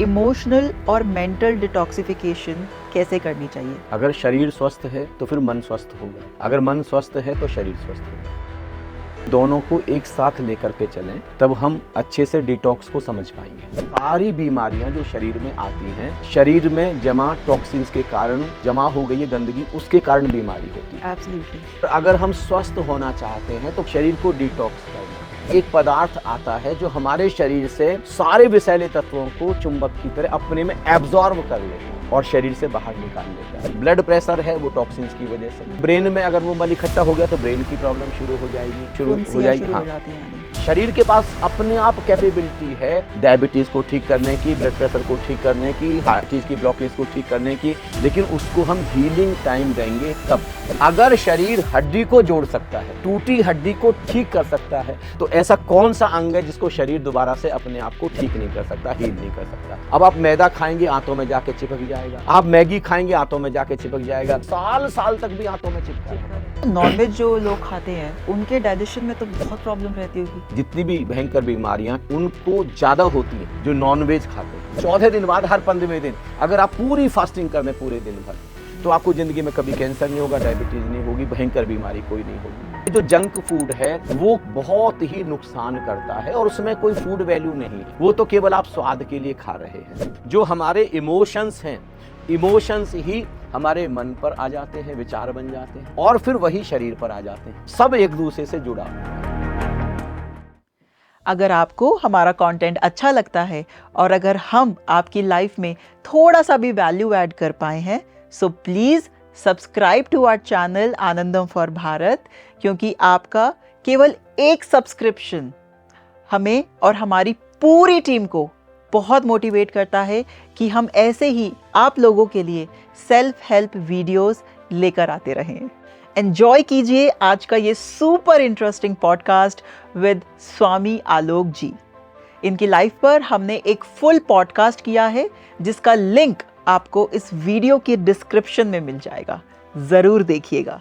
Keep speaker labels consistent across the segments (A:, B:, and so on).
A: Emotional और mental detoxification कैसे करनी चाहिए?
B: अगर शरीर स्वस्थ है तो फिर मन स्वस्थ होगा, अगर मन स्वस्थ है तो शरीर स्वस्थ होगा। दोनों को एक साथ लेकर के चलें तब हम अच्छे से डिटॉक्स को समझ पाएंगे। सारी बीमारियां जो शरीर में आती हैं, शरीर में जमा टॉक्सिन्स के कारण जमा हो गई है गंदगी, उसके कारण बीमारी होती है।
A: एब्सोल्युटली।
B: अगर हम स्वस्थ होना चाहते हैं तो शरीर को डिटॉक्स करना है। एक पदार्थ आता है जो हमारे शरीर से सारे विषैले तत्वों को चुंबक की तरह अपने में एब्जॉर्ब कर लेता है और शरीर से बाहर निकाल लेता है। ब्लड प्रेशर है वो टॉक्सिन्स की वजह से। ब्रेन में अगर वो मल इकट्ठा हो गया तो ब्रेन की प्रॉब्लम शुरू हो जाएगी।
A: हो जाती हैं।
B: शरीर के पास अपने आप कैपेबिलिटी है डायबिटीज को ठीक करने की, ब्लड प्रेशर को ठीक करने की, हार्ट की ब्लॉकेज को ठीक करने की, लेकिन उसको हम हीलिंग टाइम देंगे तब। अगर शरीर हड्डी को जोड़ सकता है, टूटी हड्डी को ठीक कर सकता है, तो ऐसा कौन सा अंग है जिसको शरीर दोबारा से अपने आप को ठीक नहीं कर सकता, हील नहीं कर सकता? अब आप मैदा खाएंगे आंतों में जाके चिपक जाएगा, आप मैगी खाएंगे आंतों में जाके चिपक जाएगा, साल साल तक भी आंतों में चिपका।
A: नॉनवेज जो लोग खाते हैं उनके डाइजेशन में तो बहुत प्रॉब्लम रहती होगी।
B: जितनी भी भयंकर बीमारियां उनको ज्यादा होती हैं जो नॉनवेज खाते हैं। 14 दिन बाद हर 15वें दिन अगर आप पूरी फास्टिंग कर लें पूरे दिन भर, तो आपको जिंदगी में कभी कैंसर नहीं होगा, डायबिटीज नहीं होगी, भयंकर बीमारी कोई नहीं होगी। जो जंक फूड है वो बहुत ही नुकसान करता है और उसमें कोई फूड वैल्यू नहीं है, वो तो केवल आप स्वाद के लिए खा रहे हैं। जो हमारे इमोशंस हैं, इमोशंस ही हमारे मन पर आ जाते हैं, विचार बन जाते हैं और फिर वही शरीर पर आ जाते हैं। सब एक दूसरे से जुड़ा हुआ है।
A: अगर आपको हमारा कंटेंट अच्छा लगता है और अगर हम आपकी लाइफ में थोड़ा सा भी वैल्यू ऐड कर पाए हैं, so please subscribe to our channel Anandam for Bharat, क्योंकि आपका केवल एक सब्सक्रिप्शन हमें और हमारी पूरी टीम को बहुत मोटिवेट करता है कि हम ऐसे ही आप लोगों के लिए सेल्फ हेल्प वीडियोस लेकर आते रहें। एंजॉय कीजिए आज का ये सुपर इंटरेस्टिंग पॉडकास्ट विद स्वामी आलोक जी। इनकी लाइफ पर हमने एक फुल पॉडकास्ट किया है जिसका लिंक आपको इस वीडियो के डिस्क्रिप्शन में मिल जाएगा, जरूर देखिएगा।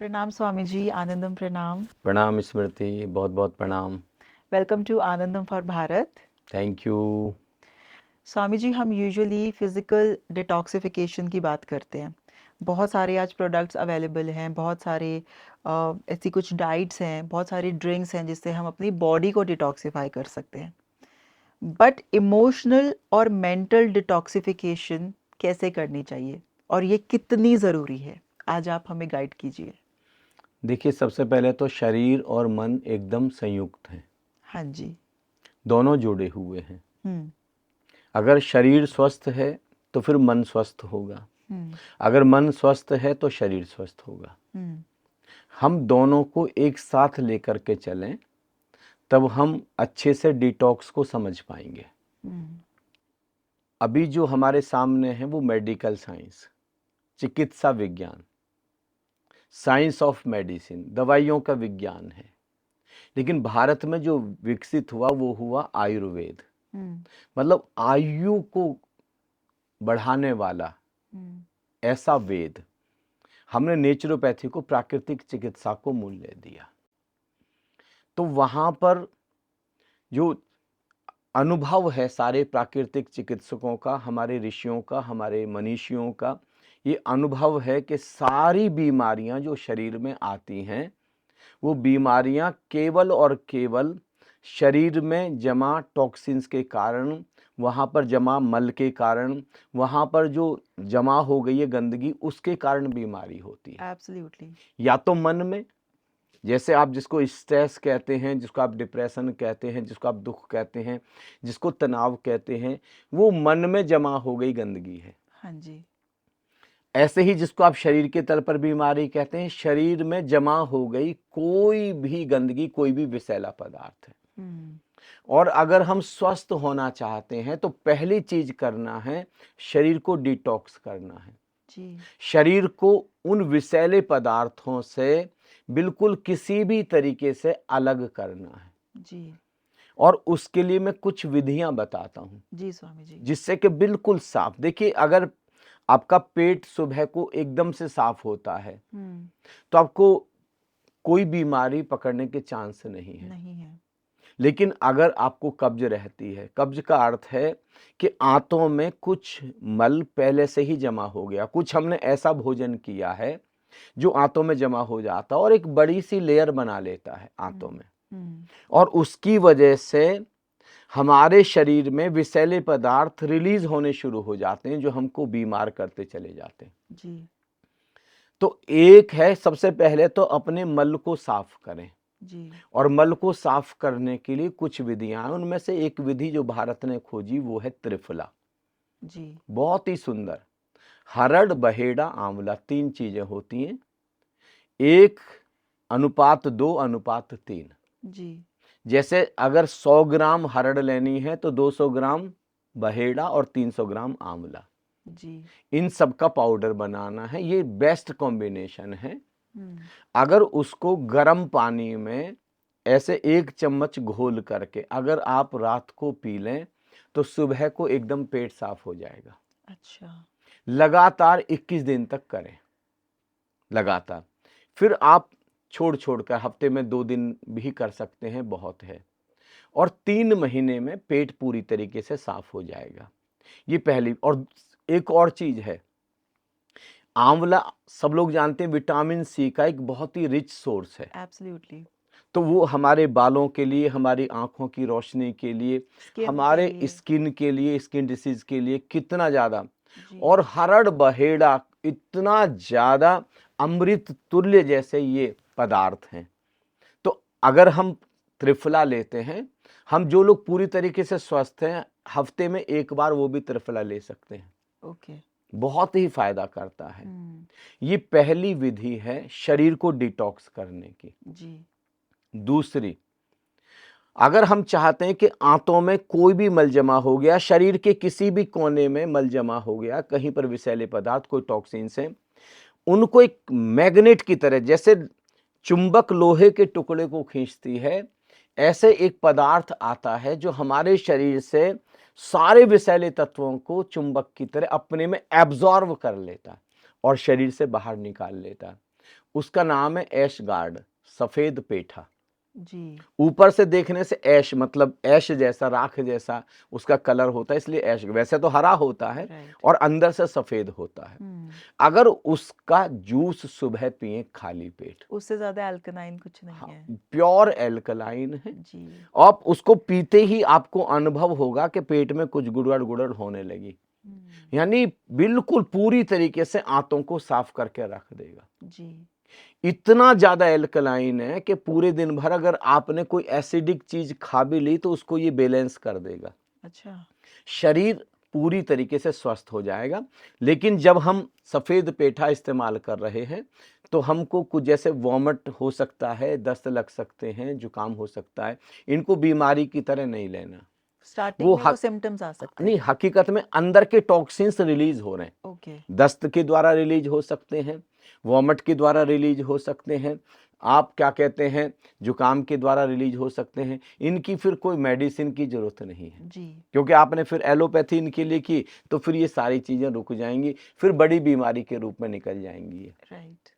A: प्रणाम स्वामी जी, आनंदम प्रणाम।
B: प्रणाम स्मृति, बहुत बहुत प्रणाम।
A: Welcome to Anandam for Bharat.
B: Thank you.
A: Swami ji, हम यूजुअली फिजिकल डिटॉक्सिफिकेशन की बात करते हैं। बहुत सारे आज प्रोडक्ट्स अवेलेबल हैं, बहुत सारे ऐसी कुछ डाइट्स हैं, बहुत सारी ड्रिंक्स हैं जिससे हम अपनी बॉडी को डिटॉक्सिफाई कर सकते हैं। बट इमोशनल और मेंटल डिटॉक्सिफिकेशन कैसे करनी चाहिए और ये कितनी ज़रूरी है, आज आप हमें गाइड कीजिए।
B: देखिए, सबसे पहले तो शरीर और मन एकदम संयुक्त हैं।
A: हाँ जी।
B: दोनों जुड़े हुए हैं। अगर शरीर स्वस्थ है तो फिर मन स्वस्थ होगा, अगर मन स्वस्थ है तो शरीर स्वस्थ होगा। हम दोनों को एक साथ लेकर के चलें तब हम अच्छे से डिटॉक्स को समझ पाएंगे। अभी जो हमारे सामने है वो मेडिकल साइंस, चिकित्सा विज्ञान, साइंस ऑफ मेडिसिन, दवाइयों का विज्ञान है। लेकिन भारत में जो विकसित हुआ वो हुआ आयुर्वेद, मतलब आयु को बढ़ाने वाला ऐसा वेद। हमने नेचुरोपैथी को, प्राकृतिक चिकित्सा को मूल्य दिया। तो वहां पर जो अनुभव है सारे प्राकृतिक चिकित्सकों का, हमारे ऋषियों का, हमारे मनीषियों का, ये अनुभव है कि सारी बीमारियां जो शरीर में आती हैं वो बीमारियां केवल और केवल शरीर में जमा टॉक्सिन्स के कारण, वहाँ पर जमा मल के कारण, वहाँ पर जो जमा हो गई है गंदगी, उसके कारण बीमारी होती है।
A: एब्सोल्युटली।
B: या तो मन में, जैसे आप जिसको स्ट्रेस कहते हैं, जिसको आप डिप्रेशन कहते हैं, जिसको आप दुख कहते हैं, जिसको तनाव कहते हैं, वो मन में जमा हो गई गंदगी है।
A: हाँ जी।
B: ऐसे ही जिसको आप शरीर के तल पर बीमारी कहते हैं, शरीर में जमा हो गई कोई भी गंदगी, कोई भी विषैला पदार्थ है। और अगर हम स्वस्थ होना चाहते हैं तो पहली चीज करना है, शरीर को डिटॉक्स करना है जी। शरीर को उन विषैले पदार्थों से बिल्कुल किसी भी तरीके से अलग करना है जी। और उसके लिए मैं कुछ विधियां बताता हूं जी स्वामी जी, जिससे कि बिल्कुल साफ। देखिए, अगर आपका पेट सुबह को एकदम से साफ होता है तो आपको कोई बीमारी पकड़ने के चांस नहीं है। लेकिन अगर आपको कब्ज रहती है, कब्ज का अर्थ है कि आंतों में कुछ मल पहले से ही जमा हो गया, कुछ हमने ऐसा भोजन किया है जो आंतों में जमा हो जाता और एक बड़ी सी लेयर बना लेता है आंतों में, और उसकी वजह से हमारे शरीर में विषैले पदार्थ रिलीज होने शुरू हो जाते हैं जो हमको बीमार करते चले जाते हैं।
A: जी
B: तो एक है, सबसे पहले तो अपने मल को साफ करें,
A: जी
B: और मल को साफ करने के लिए कुछ विधियां हैं। उनमें से एक विधि जो भारत ने खोजी वो है त्रिफला।
A: जी
B: बहुत ही सुंदर। हरड़, बहेड़ा, आंवला, 3 चीजें होती हैं। 1:2:3।
A: जी
B: जैसे अगर 100 ग्राम हरड़ लेनी है तो 200 ग्राम बहेड़ा और 300 ग्राम आंवला,
A: जी
B: इन सब का पाउडर बनाना है। ये बेस्ट कॉम्बिनेशन है।
A: हम्म,
B: अगर उसको गर्म पानी में ऐसे 1 चम्मच घोल करके अगर आप रात को पी लें तो सुबह को एकदम पेट साफ हो जाएगा।
A: अच्छा
B: लगातार 21 दिन तक करें, लगातार। फिर आप छोड़ छोड़कर हफ्ते में 2 दिन भी कर सकते हैं, बहुत है। और 3 महीने में पेट पूरी तरीके से साफ हो जाएगा। ये पहली। और एक और चीज है, आंवला सब लोग जानते हैं विटामिन सी का एक बहुत ही रिच सोर्स है।
A: एब्सोल्युटली।
B: तो वो हमारे बालों के लिए, हमारी आंखों की रोशनी के लिए,
A: स्किन
B: हमारे
A: के लिए।
B: स्किन के लिए, स्किन डिसीज के लिए कितना ज्यादा।
A: जी
B: और हरड़, बहेड़ा इतना ज्यादा अमृत तुल्य जैसे ये पदार्थ हैं। तो अगर हम त्रिफला लेते हैं, हम जो लोग पूरी तरीके से स्वस्थ हैं, हफ्ते में 1 बार वो भी त्रिफला ले सकते हैं।
A: ओके।
B: बहुत ही फायदा करता है।
A: हम्म,
B: ये पहली विधि है शरीर को डिटॉक्स करने की।
A: जी
B: दूसरी, अगर हम चाहते हैं कि आंतों में कोई भी मल जमा हो गया, शरीर के किसी भी कोने में मल जमा हो गया, कहीं पर विषैले पदार्थ, कोई टॉक्सिन से, उनको एक मैग्नेट की तरह, जैसे चुंबक लोहे के टुकड़े को खींचती है, ऐसे एक पदार्थ आता है जो हमारे शरीर से सारे विषैले तत्वों को चुंबक की तरह अपने में एब्जॉर्ब कर लेता है और शरीर से बाहर निकाल लेता है। उसका नाम है ऐश गार्ड, सफेद पेठा।
A: जी
B: ऊपर से देखने से ऐश मतलब ऐश जैसा, राख जैसा उसका कलर होता है, इसलिए ऐश। वैसे तो हरा होता है
A: राइट।
B: और अंदर से सफेद होता है। अगर उसका जूस सुबह पिए खाली पेट,
A: उससे ज्यादा अल्कनाइन कुछ नहीं
B: हाँ,
A: है।
B: प्योर एल्कलाइन है।
A: जी
B: आप उसको पीते ही आपको अनुभव होगा कि पेट में कुछ गुड़गुड़ गुड़गुड़ होने लगी, यानी बिल्कुल पूरी तरीके से आंतों को साफ करके रख देगा।
A: जी
B: इतना ज्यादा एल्कलाइन है कि पूरे दिन भर अगर आपने कोई एसिडिक चीज खा भी ली तो उसको ये बैलेंस कर देगा।
A: अच्छा।
B: शरीर पूरी तरीके से स्वस्थ हो जाएगा। लेकिन जब हम सफेद पेठा इस्तेमाल कर रहे हैं तो हमको कुछ जैसे वॉमिट हो सकता है, दस्त लग सकते हैं, जुकाम हो सकता है। इनको बीमारी की तरह नहीं लेना।
A: स्टार्टिंग में वो सिम्टम्स आ सकते
B: नहीं,
A: हैं।
B: हकीकत में अंदर के टॉक्सिन्स रिलीज हो रहे हैं।
A: ओके।
B: दस्त के द्वारा रिलीज हो सकते हैं, वॉमिट के द्वारा रिलीज हो सकते हैं, आप क्या कहते हैं, जुकाम के द्वारा रिलीज हो सकते हैं। इनकी फिर कोई मेडिसिन की जरूरत नहीं है,
A: जी
B: क्योंकि आपने फिर एलोपैथी इनके लिए की तो फिर ये सारी चीजें रुक जाएंगी, फिर बड़ी बीमारी के रूप में निकल जाएंगी।
A: राइट।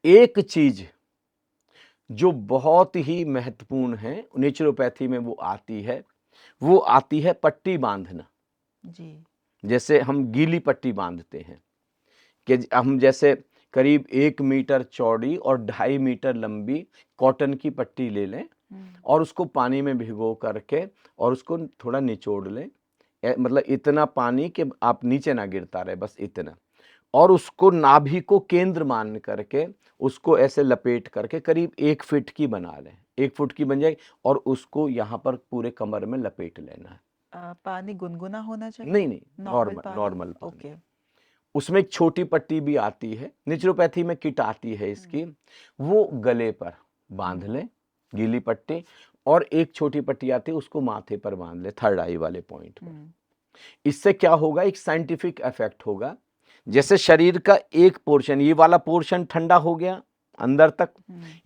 B: एक चीज जो बहुत ही महत्वपूर्ण है नेचुरोपैथी में, वो आती है पट्टी बांधना।
A: जी
B: जैसे हम गीली पट्टी बांधते हैं कि हम जैसे करीब 1 मीटर चौड़ी और 2.5 मीटर लंबी कॉटन की पट्टी ले लें और उसको पानी में भिगो करके और उसको थोड़ा निचोड़ लें, मतलब इतना पानी कि आप नीचे ना गिरता रहे, बस इतना। और उसको नाभि को केंद्र मान करके उसको ऐसे लपेट करके करीब 1 फीट की बना लें, 1 फुट की बन जाएगी, और उसको यहाँ पर पूरे कमर में लपेट लेना है।
A: पानी गुनगुना होना चाहिए।
B: नहीं नहीं,
A: नॉर्मल
B: नॉर्मल पानी।
A: ओके।
B: उसमें एक छोटी पट्टी भी आती है, नेचुरोपैथी में किट आती है इसकी, वो गले पर बांध लें गीली पट्टी, और एक छोटी पट्टी आती है उसको माथे पर बांध ले, थर्ड आई वाले पॉइंट पर। इससे क्या होगा, एक साइंटिफिक इफेक्ट होगा। जैसे शरीर का एक पोर्शन, ये वाला पोर्शन ठंडा हो गया अंदर तक,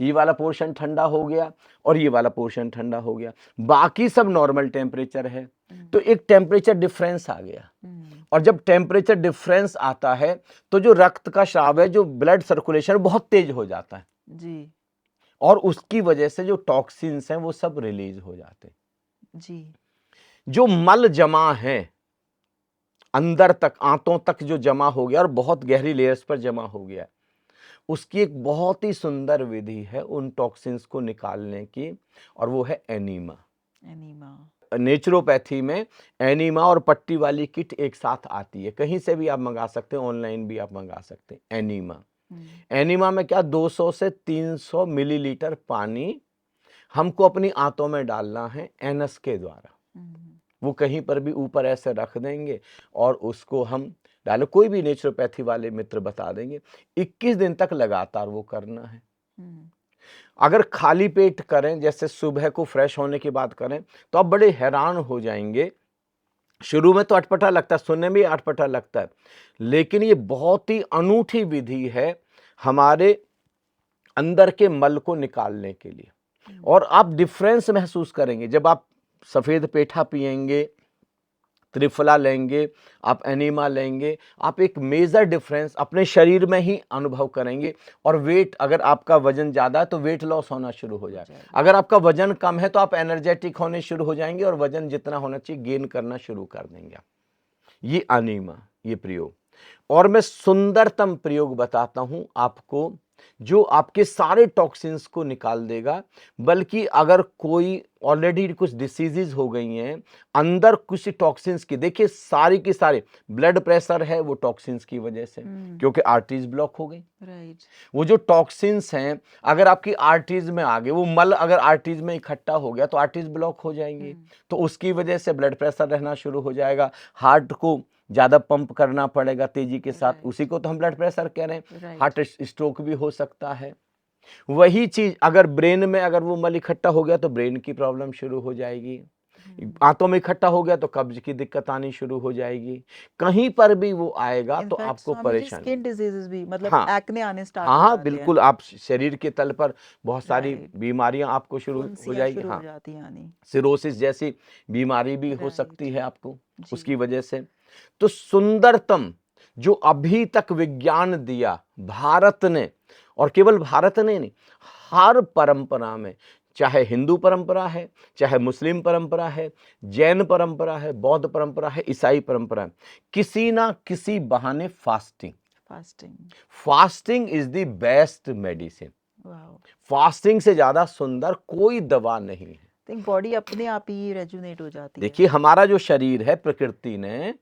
B: ये वाला पोर्शन ठंडा हो गया और ये वाला पोर्शन ठंडा हो गया, बाकी सब नॉर्मल टेम्परेचर है। तो एक टेम्परेचर डिफरेंस आ गया, और जब टेम्परेचर डिफरेंस आता है तो जो रक्त का स्राव है, जो ब्लड सर्कुलेशन बहुत तेज हो जाता है
A: जी
B: और उसकी वजह से जो टॉक्सिन्स हैं वो सब रिलीज हो जाते हैं।
A: जी।
B: जो मल जमा है अंदर तक, आंतों तक जो जमा हो गया और बहुत गहरी लेयर्स पर जमा हो गया, उसकी एक बहुत ही सुंदर विधि है उन टॉक्सिन्स को निकालने की, और वो है एनीमा।
A: एनीमा।
B: नेचुरोपैथी में एनीमा और पट्टी वाली किट एक साथ आती है, कहीं से भी आप मंगा सकते हैं, ऑनलाइन भी आप मंगा सकते हैं। एनीमा, एनीमा में क्या 200 से 300 मिलीलीटर पानी हमको अपनी आंतों में डालना है एनस के द्वारा। वो कहीं पर भी ऊपर ऐसे रख देंगे और उसको हम डालो, कोई भी नेचुरोपैथी वाले मित्र बता देंगे। 21 दिन तक लगातार वो करना है। अगर खाली पेट करें, जैसे सुबह को फ्रेश होने की बात करें, तो आप बड़े हैरान हो जाएंगे। शुरू में तो अटपटा लगता है, सुनने में अटपटा लगता है, लेकिन ये बहुत ही अनूठी विधि है हमारे अंदर के मल को निकालने के लिए। और आप डिफरेंस महसूस करेंगे जब आप सफेद पेठा पिएंगे, त्रिफला लेंगे, आप एनीमा लेंगे, आप एक मेजर डिफरेंस अपने शरीर में ही अनुभव करेंगे। और वेट, अगर आपका वजन ज़्यादा है तो वेट लॉस होना शुरू हो जाएगा, अगर आपका वजन कम है तो आप एनर्जेटिक होने शुरू हो जाएंगे, और वजन जितना होना चाहिए गेन करना शुरू कर देंगे। ये एनीमा, ये प्रयोग। और मैं सुंदरतम प्रयोग बताता हूं आपको, जो आपके सारे टॉक्सिन्स को निकाल देगा। बल्कि अगर कोई ऑलरेडी कुछ डिसीजेज हो गई हैं अंदर कुछ टॉक्सिन्स की, देखिए सारी की सारी ब्लड प्रेशर है वो टॉक्सिन्स की वजह से, क्योंकि आर्टरीज ब्लॉक हो गई।
A: राइट।
B: वो जो टॉक्सिन्स हैं अगर आपकी आर्टरीज में आ गए, वो मल अगर आर्टरीज में इकट्ठा हो गया तो आर्टरीज ब्लॉक हो जाएंगी, तो उसकी वजह से ब्लड प्रेशर रहना शुरू हो जाएगा, हार्ट को ज़्यादा पंप करना पड़ेगा तेजी के साथ, उसी को तो हम ब्लड प्रेशर कह रहे हैं। हार्ट स्ट्रोक भी हो सकता है। वही चीज अगर ब्रेन में अगर वो मल इकट्ठा हो गया तो ब्रेन की प्रॉब्लम शुरू हो जाएगी, आंतों में इकट्ठा हो गया तो कब्ज की दिक्कत आनी शुरू हो जाएगी, कहीं पर भी वो आएगा तो आपको परेशानी।
A: स्किन डिजीजेस भी, मतलब
B: हाँ,
A: एक्ने आने स्टार्ट
B: हाँ
A: हो
B: हाँ
A: जाते हैं।
B: बिल्कुल, आप शरीर के तल पर बहुत सारी बीमारियां आपको शुरू हो जाएगी। हाँ, सिरोसिस जैसी बीमारी भी हो सकती है आपको उसकी वजह से। तो सुंदरतम जो अभी तक विज्ञान दिया भारत ने, और केवल भारत ने नहीं, हर परंपरा में, चाहे हिंदू परंपरा है, चाहे मुस्लिम परंपरा है, जैन परंपरा है, बौद्ध परंपरा है, ईसाई परंपरा है, किसी ना किसी बहाने fasting is the best medicine. Fasting से ज्यादा सुंदर कोई दवा नहीं है।
A: बॉडी अपने आप ही रेजुनेट हो जाती है।
B: देखिए हमारा जो शरीर है, प्रकृति ने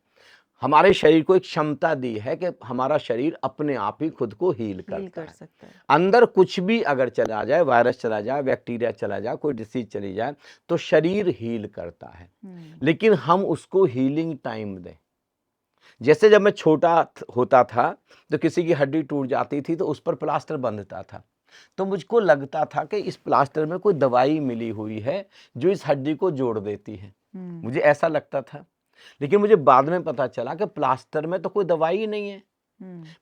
B: हमारे शरीर को एक क्षमता दी है कि हमारा शरीर अपने आप ही खुद को हील कर सकता है। अंदर कुछ भी अगर चला जाए, वायरस चला जाए, बैक्टीरिया चला जाए, कोई डिसीज चली जाए, तो शरीर हील करता है। लेकिन हम उसको हीलिंग टाइम दें। जैसे जब मैं छोटा होता था तो किसी की हड्डी टूट जाती थी तो उस पर प्लास्टर बंधता था, तो मुझको लगता था कि इस प्लास्टर में कोई दवाई मिली हुई है जो इस हड्डी को जोड़ देती है, मुझे ऐसा लगता था। लेकिन मुझे बाद में पता चला कि प्लास्टर में तो कोई दवाई ही नहीं है,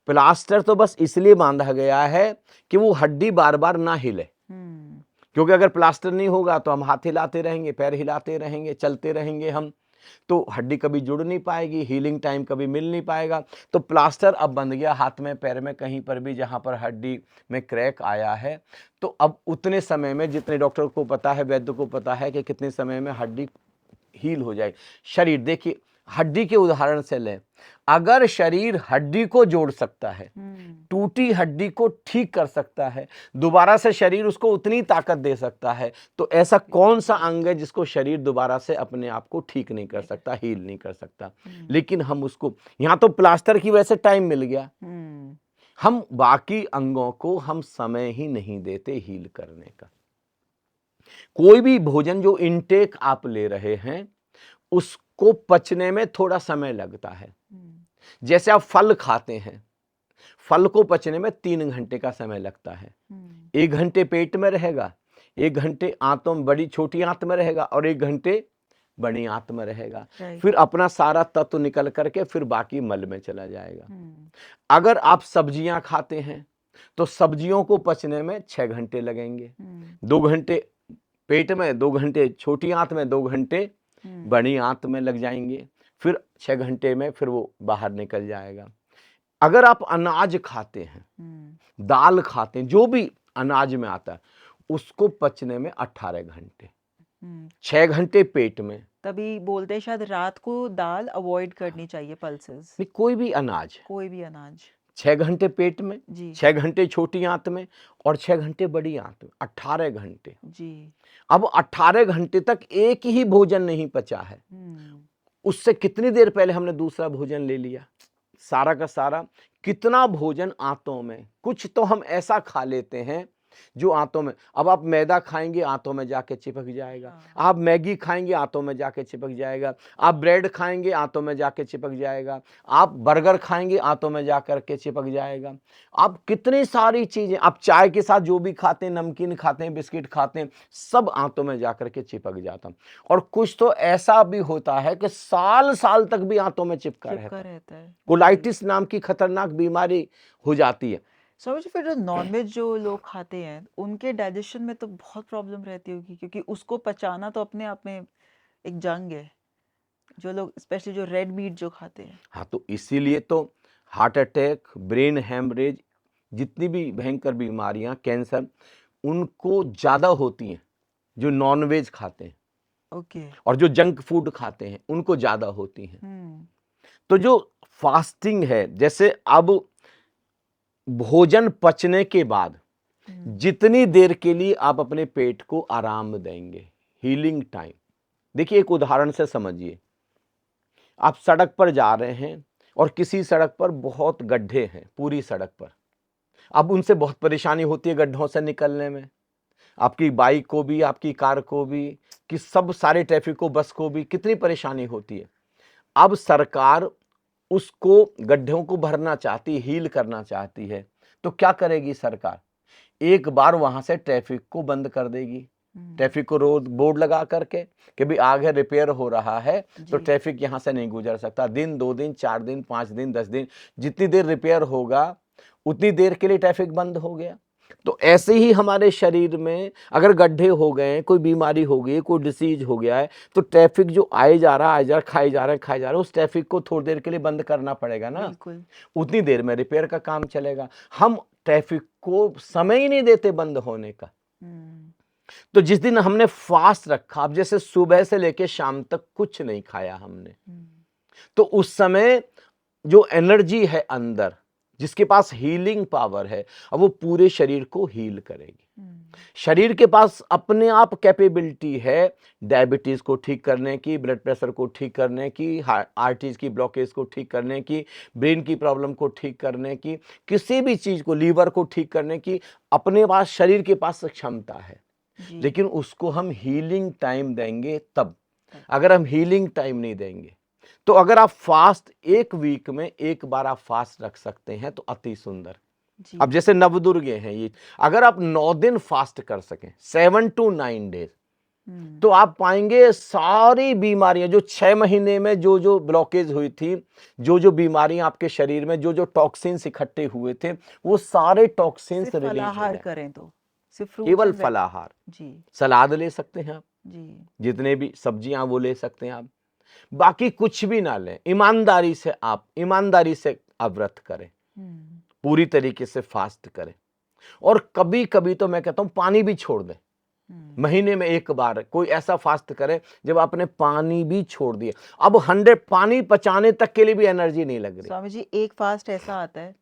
B: प्लास्टर तो बस इसलिए बांधा गया है कि वो हड्डी बार बार ना हिले। क्योंकि अगर प्लास्टर नहीं होगा तो हम हाथ हिलाते रहेंगे, पैर हिलाते रहेंगे, चलते रहेंगे हम, तो हड्डी कभी जुड़ नहीं पाएगी, हीलिंग टाइम कभी मिल नहीं पाएगा। तो प्लास्टर अब बंध गया हाथ में, पैर में, कहीं पर भी जहां पर हड्डी में क्रैक आया है। तो अब उतने समय में, जितने डॉक्टर को पता है, वैद्य को पता है कि कितने समय में हड्डी हील हो जाएगी। शरीर, देखिए हड्डी के उदाहरण से लें, अगर शरीर हड्डी को जोड़ सकता है, टूटी हड्डी को ठीक कर सकता है, दोबारा से शरीर उसको उतनी ताकत दे सकता है, तो ऐसा कौन सा अंग है जिसको शरीर दोबारा से अपने आप को ठीक नहीं कर सकता, हील नहीं कर सकता। लेकिन हम उसको, यहां तो प्लास्टर की वजह से टाइम मिल गया, हम बाकी अंगों को हम समय ही नहीं देते हील करने का। कोई भी भोजन जो इनटेक आप ले रहे हैं उसको पचने में थोड़ा समय लगता है। जैसे आप फल खाते हैं, फल को पचने में 3 घंटे का समय लगता है। 1 घंटे पेट में रहेगा, 1 घंटे आंतों में, बड़ी छोटी आंत में रहेगा, और 1 घंटे बड़ी आंत में रहेगा। फिर अपना सारा तत्व निकल करके फिर बाकी मल में चला जाएगा। अगर आप सब्जियां खाते हैं तो सब्जियों को पचने में 6 घंटे लगेंगे, 2 घंटे पेट में, 2 घंटे छोटी आंत में, 2 घंटे बड़ी आंत में लग जाएंगे, फिर 6 घंटे में फिर वो बाहर निकल जाएगा। अगर आप अनाज खाते हैं, दाल खाते हैं, जो भी अनाज में आता है, उसको पचने में 18 घंटे,
A: हम्म
B: 6 घंटे पेट में।
A: तभी बोलते हैं शायद रात को दाल अवॉइड करनी चाहिए, पल्सेस,
B: नहीं, कोई भी अनाज
A: कोई भी अनाज।
B: 6 घंटे पेट में,
A: जी
B: 6 घंटे छोटी आंत में और 6 घंटे बड़ी आंत में, 18 घंटे।
A: जी।
B: अब 18 घंटे तक एक ही भोजन नहीं पचा है, उससे कितनी देर पहले हमने दूसरा भोजन ले लिया, सारा का सारा कितना भोजन आंतों में। कुछ तो हम ऐसा खा लेते हैं जो आंतों में, अब आप मैदा खाएंगे आंतों में जाके चिपक जाएगा,
A: हाँ।
B: आप मैगी खाएंगे आंतों में जाके चिपक जाएगा, आप ब्रेड खाएंगे आंतों में जाके चिपक जाएगा, आप बर्गर खाएंगे आंतों में जाकर के चिपक जाएगा। आप कितनी सारी चीजें, आप चाय के साथ जो भी खाते हैं, नमकीन खाते हैं, बिस्किट खाते हैं, सब आंतों में जाकर के चिपक जाता। और कुछ तो ऐसा भी होता है कि साल साल तक भी आंतों में चिपका रहता है। कोलाइटिस नाम की खतरनाक बीमारी हो जाती है।
A: समझ, फिर जो नॉनवेज जो लोग खाते हैं उनके डाइजेशन में तो बहुत प्रॉब्लम रहती होगी, क्योंकि उसको पचाना तो अपने आप में एक जंग है, जो लोग स्पेशली जो रेड मीट जो खाते हैं।
B: हाँ, तो इसीलिए तो हार्ट अटैक, ब्रेन हेमरेज, जितनी भी भयंकर बीमारियां, कैंसर, उनको ज्यादा होती हैं जो नॉनवेज खाते हैं।
A: ओके।
B: और जो जंक फूड खाते हैं उनको ज्यादा होती हैं। तो जो फास्टिंग है, जैसे अब भोजन पचने के बाद जितनी देर के लिए आप अपने पेट को आराम देंगे, हीलिंग टाइम। देखिए, एक उदाहरण से समझिए, आप सड़क पर जा रहे हैं और किसी सड़क पर बहुत गड्ढे हैं, पूरी सड़क पर। अब उनसे बहुत परेशानी होती है गड्ढों से निकलने में, आपकी बाइक को भी, आपकी कार को भी, कि सब सारे ट्रैफिक को, बस को भी कितनी परेशानी होती है। अब सरकार उसको, गड्ढों को भरना चाहती, हील करना चाहती है, तो क्या करेगी सरकार? एक बार वहां से ट्रैफिक को बंद कर देगी। ट्रैफिक को रोड बोर्ड लगा करके कि भी आगे रिपेयर हो रहा है, तो ट्रैफिक यहां से नहीं गुजर सकता। दिन, 2 दिन, 4 दिन, 5 दिन, 10 दिन, जितनी देर रिपेयर होगा उतनी देर के लिए ट्रैफिक बंद हो गया। तो ऐसे ही हमारे शरीर में अगर गड्ढे हो गए, कोई बीमारी हो गई, कोई डिसीज हो गया है, तो ट्रैफिक जो आए जा रहा है, खाए जा रहा है, उस ट्रैफिक को थोड़ी देर के लिए बंद करना पड़ेगा ना।
A: बिल्कुल।
B: उतनी देर में रिपेयर का काम चलेगा। हम ट्रैफिक को समय ही नहीं देते बंद होने का। तो जिस दिन हमने फास्ट रखा, अब जैसे सुबह से लेके शाम तक कुछ नहीं खाया हमने, तो उस समय जो एनर्जी है अंदर, जिसके पास हीलिंग पावर है, अब वो पूरे शरीर को हील करेगी। शरीर के पास अपने आप कैपेबिलिटी है डायबिटीज को ठीक करने की, ब्लड प्रेशर को ठीक करने की, आर्टरीज की ब्लॉकेज को ठीक करने की, ब्रेन की प्रॉब्लम को ठीक करने की, किसी भी चीज को, लीवर को ठीक करने की, अपने पास, शरीर के पास क्षमता है। लेकिन उसको हम हीलिंग टाइम देंगे तब। अगर हम हीलिंग टाइम नहीं देंगे, तो अगर आप फास्ट एक वीक में एक बार आप फास्ट रख सकते हैं तो अति सुंदर। अब जैसे नवदुर्गे हैं ये, अगर आप 9 दिन फास्ट कर सकें, 7 to 9 डेज, तो आप पाएंगे सारी बीमारियां जो 6 महीने में जो जो ब्लॉकेज हुई थी, जो जो बीमारियां आपके शरीर में, जो जो टॉक्सिन्स इकट्ठे हुए थे, वो सारे टॉक्सिन्स रिलीज हो
A: फलाहार करें तो सिर्फ
B: केवल फलाहार।
A: जी।
B: सलाद ले सकते हैं आप
A: जी,
B: जितने भी सब्जियां वो ले सकते हैं आप, बाकी कुछ भी ना लें। ईमानदारी से आप व्रत करें, पूरी तरीके से फास्ट करें। और कभी कभी तो मैं कहता हूं पानी भी छोड़ दें। महीने में एक बार कोई ऐसा फास्ट करे जब आपने पानी भी छोड़ दिया। अब 100 पानी पचाने तक के लिए भी एनर्जी नहीं लग रही।
A: स्वामी जी, एक फास्ट ऐसा आता है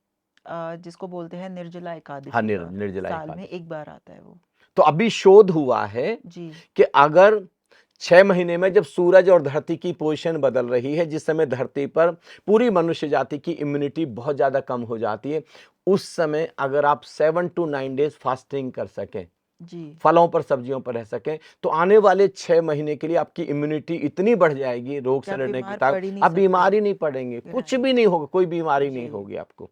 A: जिसको बोलते हैं निर्जला एकादशी।
B: हाँ, निर्जला
A: साल
B: एकादशी
A: में एक बार आता है वो।
B: तो अभी शोध हुआ है
A: जी
B: कि अगर 6 महीने में जब सूरज और धरती की पोजीशन बदल रही है, जिस समय धरती पर पूरी मनुष्य जाति की इम्यूनिटी बहुत ज्यादा कम हो जाती है, उस समय अगर आप 7 to 9 डेज फास्टिंग कर सकें,
A: जी,
B: फलों पर, सब्जियों पर रह सकें, तो आने वाले 6 महीने के लिए आपकी इम्यूनिटी इतनी बढ़ जाएगी, रोग से लड़ने की ताकत, आप बीमार ही नहीं पड़ेंगे, कुछ भी नहीं होगा, कोई बीमारी नहीं होगी आपको।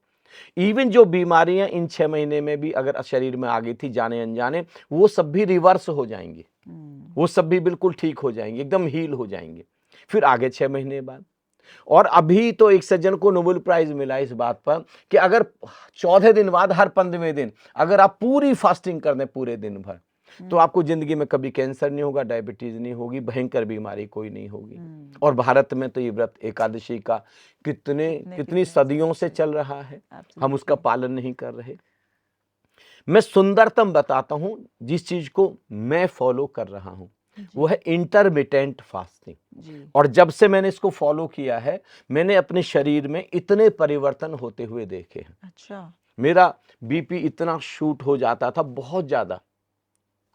B: इवन जो बीमारियां इन 6 महीने में भी अगर शरीर में आ गई थी जाने अनजाने, वो सब भी रिवर्स हो जाएंगी, वो सब भी बिल्कुल ठीक हो जाएंगे, एकदम हील हो जाएंगे। फिर आगे 6 महीने बाद, और अभी तो एक सज्जन को नोबेल प्राइज मिला इस बात पर कि अगर 14 दिन बाद हर 15वें दिन अगर आप पूरी फास्टिंग कर दें पूरे दिन भर, तो आपको जिंदगी में कभी कैंसर नहीं होगा, डायबिटीज नहीं होगी, भयंकर बीमारी कोई नहीं होगी। और भारत में तो ये व्रत एकादशी का कितनी सदियों से चल रहा है, हम उसका पालन नहीं कर रहे। मैं सुंदरतम बताता हूं जिस चीज को मैं फॉलो कर रहा हूं, वो है इंटरमिटेंट फास्टिंग।
A: जी।
B: और जब से मैंने इसको फॉलो किया है, मैंने अपने शरीर में इतने परिवर्तन होते हुए देखे हैं।
A: अच्छा।
B: मेरा बीपी इतना शूट हो जाता था बहुत ज्यादा,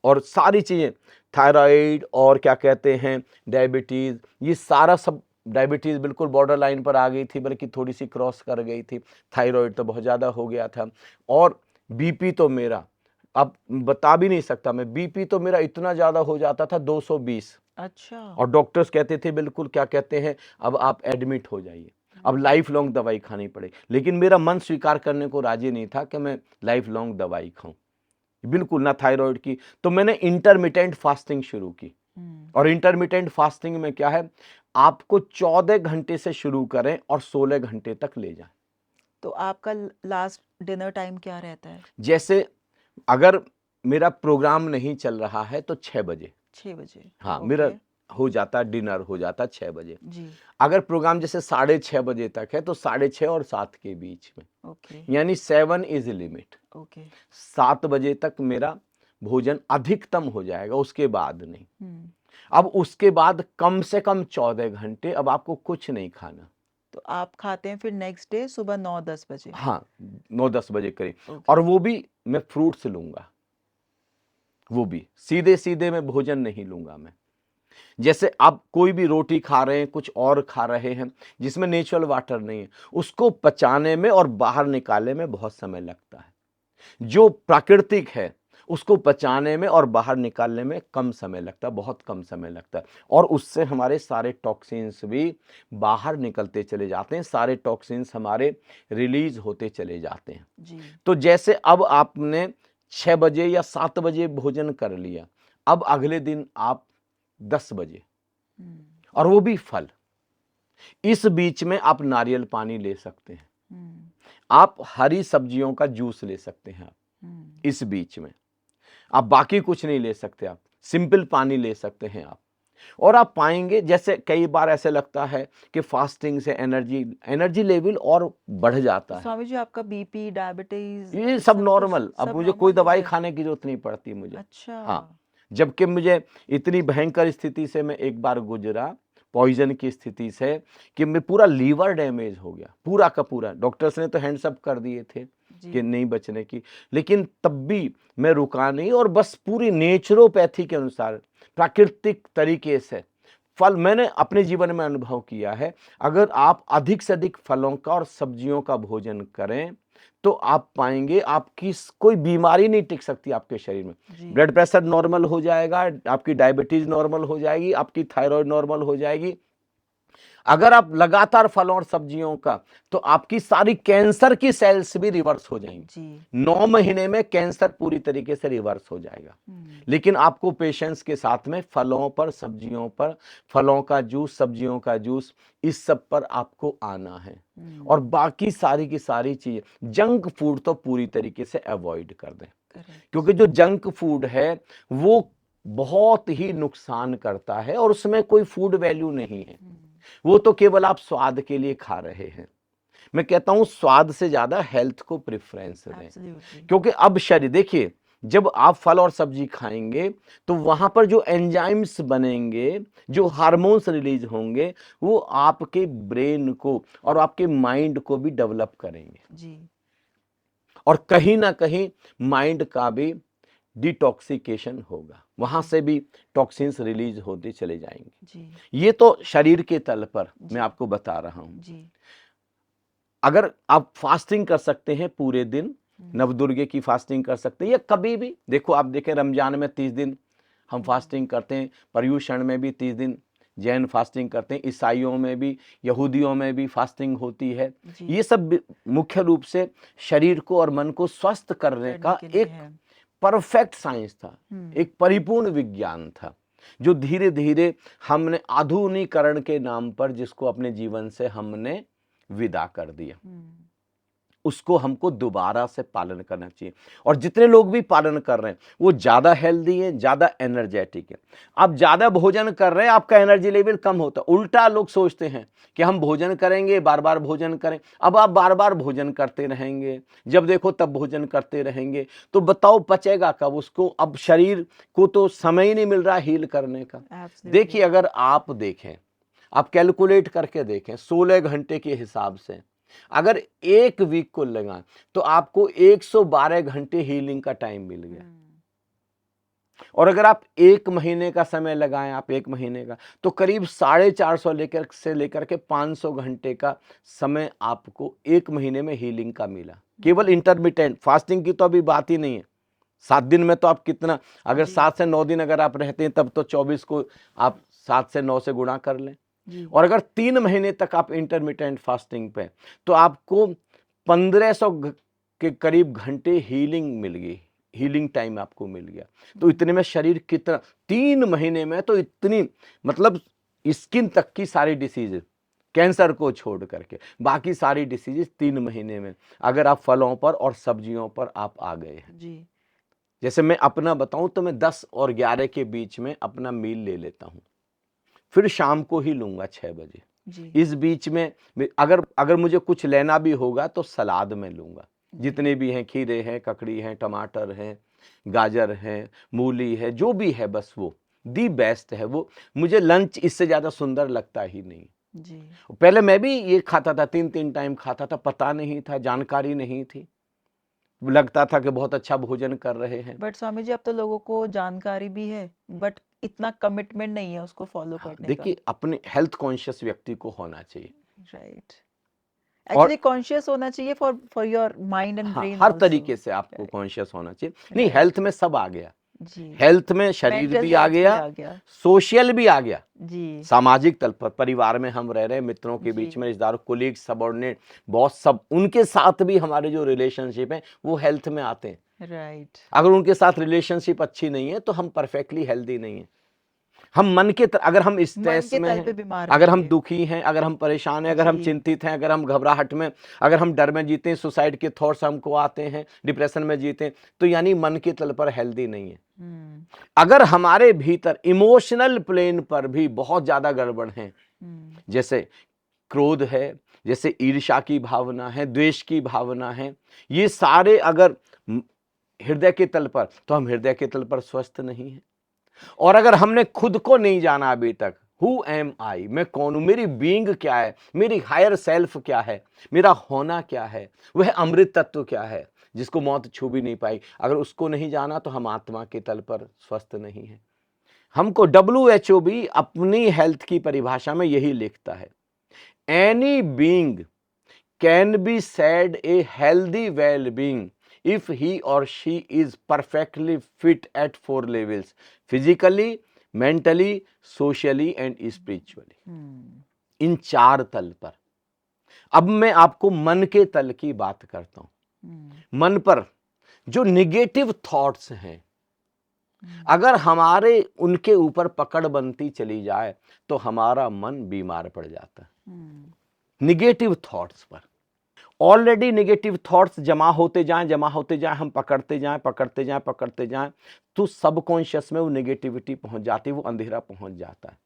B: और सारी चीजें, थायराइड और क्या कहते हैं डायबिटीज, ये सारा सब, डायबिटीज बिल्कुल बॉर्डर लाइन पर आ गई थी, बल्कि थोड़ी सी क्रॉस कर गई थी। थायराइड तो बहुत ज्यादा हो गया था, और बीपी तो मेरा, अब बता भी नहीं सकता मैं, बीपी तो मेरा इतना ज्यादा हो जाता था 220।
A: अच्छा।
B: और डॉक्टर्स कहते थे बिल्कुल क्या कहते हैं, अब आप एडमिट हो जाइए, अब लाइफ लॉन्ग दवाई खानी पड़ेगी। लेकिन मेरा मन स्वीकार करने को राजी नहीं था कि मैं लाइफ लॉन्ग दवाई खाऊं, बिल्कुल ना थायराइड की। तो मैंने इंटरमिटेंट फास्टिंग शुरू की। और इंटरमिटेंट फास्टिंग में क्या है, आपको 14 घंटे से शुरू करें और 16 घंटे तक ले जाएं।
A: तो आपका लास्ट डिनर टाइम क्या रहता है?
B: जैसे अगर मेरा प्रोग्राम नहीं चल रहा है तो 6 बजे,
A: 6 बजे।
B: हाँ,
A: ओके।
B: मेरा हो जाता, डिनर हो जाता 6 बजे।
A: जी।
B: अगर प्रोग्राम जैसे 6:30 बजे तक है तो 6:30 और 7 के बीच में,
A: ओके।
B: यानी 7 इज लिमिट।
A: ओके।
B: 7 बजे तक मेरा भोजन अधिकतम हो जाएगा, उसके बाद नहीं।
A: हम्म।
B: अब उसके बाद कम से कम 14 घंटे अब आपको कुछ नहीं खाना।
A: तो आप खाते हैं फिर नेक्स्ट डे सुबह 9-10 बजे?
B: हाँ, 9-10 बजे करीब।
A: ओके।
B: और वो भी मैं फ्रूट्स लूंगा, वो भी सीधे सीधे मैं भोजन नहीं लूंगा मैं। जैसे आप कोई भी रोटी खा रहे हैं, कुछ और खा रहे हैं जिसमें नेचुरल वाटर नहीं है, उसको पचाने में और बाहर निकालने में बहुत समय लगता है। जो प्राकृतिक है उसको पचाने में और बाहर निकालने में कम समय लगता है, बहुत कम समय लगता है। और उससे हमारे सारे टॉक्सिन्स भी बाहर निकलते चले जाते हैं, सारे टॉक्सिन्स हमारे रिलीज होते चले जाते हैं।
A: जी।
B: तो जैसे अब आपने 6 बजे या 7 बजे भोजन कर लिया, अब अगले दिन आप 10 बजे,
A: हम्म।
B: और वो भी फल। इस बीच में आप नारियल पानी ले सकते हैं,
A: हम्म।
B: आप हरी सब्जियों का जूस ले सकते हैं।
A: हम्म।
B: इस बीच में आप बाकी कुछ नहीं ले सकते, आप सिंपल पानी ले सकते हैं आप। और आप पाएंगे, जैसे कई बार ऐसे लगता है कि फास्टिंग से एनर्जी लेवल और बढ़ जाता
A: तो
B: है।
A: स्वामी जी आपका बीपी, डायबिटीज
B: ये सब
A: सब कुछ
B: नॉर्मल, अब
A: सब
B: मुझे कोई
A: नॉर्मल हो
B: दवाई
A: गया?
B: खाने की जरूरत नहीं पड़ती मुझे।
A: अच्छा।
B: हाँ, जबकि मुझे इतनी भयंकर स्थिति से मैं एक बार गुजरा, पॉइजन की स्थिति से, कि मैं पूरा लीवर डैमेज हो गया, पूरा का पूरा। डॉक्टर्स ने तो हैंड्स अप कर दिए थे
A: जी।
B: कि नहीं बचने की, लेकिन तब भी मैं रुका नहीं, और बस पूरी नेचुरोपैथी के अनुसार, प्राकृतिक तरीके से फल मैंने अपने जीवन में अनुभव किया है। अगर आप अधिक से अधिक फलों का और सब्जियों का भोजन करें तो आप पाएंगे आपकी कोई बीमारी नहीं टिक सकती आपके शरीर में।
A: जी।
B: ब्लड प्रेशर नॉर्मल हो जाएगा, आपकी डायबिटीज नॉर्मल हो जाएगी, आपकी थायराइड नॉर्मल हो जाएगी। अगर आप लगातार फलों और सब्जियों का, तो आपकी सारी कैंसर की सेल्स भी रिवर्स हो जाएंगी।
A: जी।
B: 9 महीने में कैंसर पूरी तरीके से रिवर्स हो जाएगा। लेकिन आपको पेशेंस के साथ में फलों पर, सब्जियों पर, फलों का जूस, सब्जियों का जूस, इस सब पर आपको आना है। और बाकी सारी की सारी चीजें, जंक फूड तो पूरी तरीके से अवॉइड कर दें, क्योंकि जो जंक फूड है वो बहुत ही नुकसान करता है और उसमें कोई फूड वैल्यू नहीं है। वो तो केवल आप स्वाद के लिए खा रहे हैं। मैं कहता हूं स्वाद से ज्यादा हेल्थ को प्रेफरेंस दें,
A: एब्सोल्युटली।
B: क्योंकि अब शरीर देखिए, जब आप फल और सब्जी खाएंगे तो वहां पर जो एंजाइम्स बनेंगे, जो हार्मोन्स रिलीज होंगे, वो आपके ब्रेन को और आपके माइंड को भी डेवलप करेंगे।
A: जी।
B: और कहीं ना कहीं माइंड का भी डिटॉक्सिकेशन होगा, वहां से भी टॉक्सिन्स रिलीज होते चले जाएंगे।
A: जी।
B: ये तो शरीर के तल पर
A: जी।
B: मैं आपको बता रहा हूं।
A: जी।
B: अगर आप फास्टिंग कर सकते हैं पूरे दिन, नवदुर्गे की फास्टिंग कर सकते हैं, या कभी भी, देखो आप देखें रमजान में 30 दिन हम फास्टिंग करते हैं, पर्युषण में भी 30 दिन जैन फास्टिंग करते हैं, ईसाइयों में भी, यहूदियों में भी फास्टिंग होती है।
A: जी।
B: ये सब मुख्य रूप से शरीर को और मन को स्वस्थ करने का
A: के लिए
B: एक
A: है।
B: परफेक्ट साइंस था, एक परिपूर्ण विज्ञान था, जो धीरे धीरे हमने आधुनिकरण के नाम पर जिसको अपने जीवन से हमने विदा कर दिया। उसको हमको दोबारा से पालन करना चाहिए। और जितने लोग भी पालन कर रहे हैं वो ज़्यादा हेल्दी हैं, ज़्यादा एनर्जेटिक हैं। आप ज़्यादा भोजन कर रहे हैं, आपका एनर्जी लेवल कम होता है। उल्टा लोग सोचते हैं कि हम भोजन करेंगे, बार बार भोजन करें। अब आप बार बार भोजन करते रहेंगे, जब देखो तब भोजन करते रहेंगे, तो बताओ पचेगा कब उसको? अब शरीर को तो समय ही नहीं मिल रहा हील करने का। देखिए, अगर आप देखें, आप कैलकुलेट करके देखें 16 घंटे के हिसाब से अगर एक वीक को लगाएं तो आपको 112 घंटे हीलिंग का टाइम मिल गया। और अगर आप एक महीने का समय लगाएं, आप एक महीने का, तो करीब 450 लेकर के 500 घंटे का समय आपको एक महीने में हीलिंग का मिला। केवल इंटरमिटेंट फास्टिंग की तो अभी बात ही नहीं है। 7 दिन में तो आप कितना, अगर 7 से 9 दिन अगर आप रहते हैं तब तो 24 को आप 7 से 9 से गुणा कर लें। और अगर 3 महीने तक आप इंटरमिटेंट फास्टिंग पे, तो आपको 1500 के करीब घंटे हीलिंग मिल गई, हीलिंग टाइम आपको मिल गया। तो इतने में शरीर कितना, 3 महीने में तो इतनी, मतलब स्किन तक की सारी डिसीजेज, कैंसर को छोड़ करके बाकी सारी डिसीजेज 3 महीने में अगर आप फलों पर और सब्जियों पर आप आ गए हैं जी। जैसे मैं अपना बताऊं तो मैं 10 और 11 के बीच में अपना मील ले लेता हूं, फिर शाम को ही लूंगा 6 बजे जी। इस बीच में अगर मुझे कुछ लेना भी होगा तो सलाद में लूंगा, जितने भी हैं, खीरे हैं, ककड़ी हैं, टमाटर हैं, गाजर हैं, मूली है, जो भी है बस वो दी बेस्ट है। वो मुझे लंच इससे ज्यादा सुंदर लगता ही नहीं जी। पहले मैं भी ये खाता था, 3-3 टाइम खाता था, पता नहीं था, जानकारी नहीं थी, लगता था कि बहुत अच्छा भोजन कर रहे हैं।
A: बट स्वामी जी अब तो लोगों को जानकारी भी है बट इतना कमिटमेंट नहीं है उसको फॉलो करने का।
B: देखिए, अपने हेल्थ कॉन्शियस व्यक्ति को होना चाहिए,
A: राइट। एक्चुअली कॉन्शियस होना चाहिए for your mind and brain.
B: हर तरीके से आपको कॉन्शियस होना चाहिए। नहीं, हेल्थ में सब आ गया जी। हेल्थ में शरीर भी आ गया, सोशल भी आ गया जी। सामाजिक तल पर परिवार में हम रह रहे हैं, मित्रों के बीच में, रिश्तेदारों, कोलीग, सबऑर्डिनेट, बॉस, सब उनके साथ भी हमारे जो रिलेशनशिप है वो हेल्थ में आते हैं राइट। अगर उनके साथ रिलेशनशिप अच्छी नहीं है तो हम परफेक्टली हेल्दी नहीं है। हम मन के अगर हम स्ट्रेस में हैं, अगर हम दुखी हैं, अगर हम परेशान हैं, अगर हम चिंतित हैं, अगर हम घबराहट में, अगर हम डर में जीते हैं, सुसाइड के थॉट्स हमको आते हैं, डिप्रेशन में जीते हैं, तो यानी मन के तल पर हेल्दी नहीं है। अगर हमारे भीतर इमोशनल प्लेन पर भी बहुत ज्यादा गड़बड़ है, जैसे क्रोध है, जैसे ईर्ष्या की भावना है, द्वेष की भावना है, ये सारे अगर हृदय के तल पर, तो हम हृदय के तल पर स्वस्थ नहीं है। और अगर हमने खुद को नहीं जाना अभी तक, हु एम आई, मैं कौन हूं, मेरी बीइंग क्या है, मेरी हायर सेल्फ क्या है, मेरा होना क्या है, वह अमृत तत्व क्या है जिसको मौत छू भी नहीं पाई, अगर उसको नहीं जाना तो हम आत्मा के तल पर स्वस्थ नहीं है। हमको WHO भी अपनी हेल्थ की परिभाषा में यही लिखता है, any being can be said a healthy well being if he or she is perfectly fit at 4 levels: physically, mentally, socially and spiritually। इन 4 तल पर। अब मैं आपको मन के तल की बात करता हूं। मन पर जो निगेटिव थॉट्स हैं, अगर हमारे उनके ऊपर पकड़ बनती चली जाए तो हमारा मन बीमार पड़ जाता है। निगेटिव थॉट्स पर ऑलरेडी निगेटिव थॉट्स जमा होते जाएं, हम पकड़ते जाएं, तो सबकॉन्शियस में वो नेगेटिविटी पहुंच जाती है, वो अंधेरा पहुंच जाता है।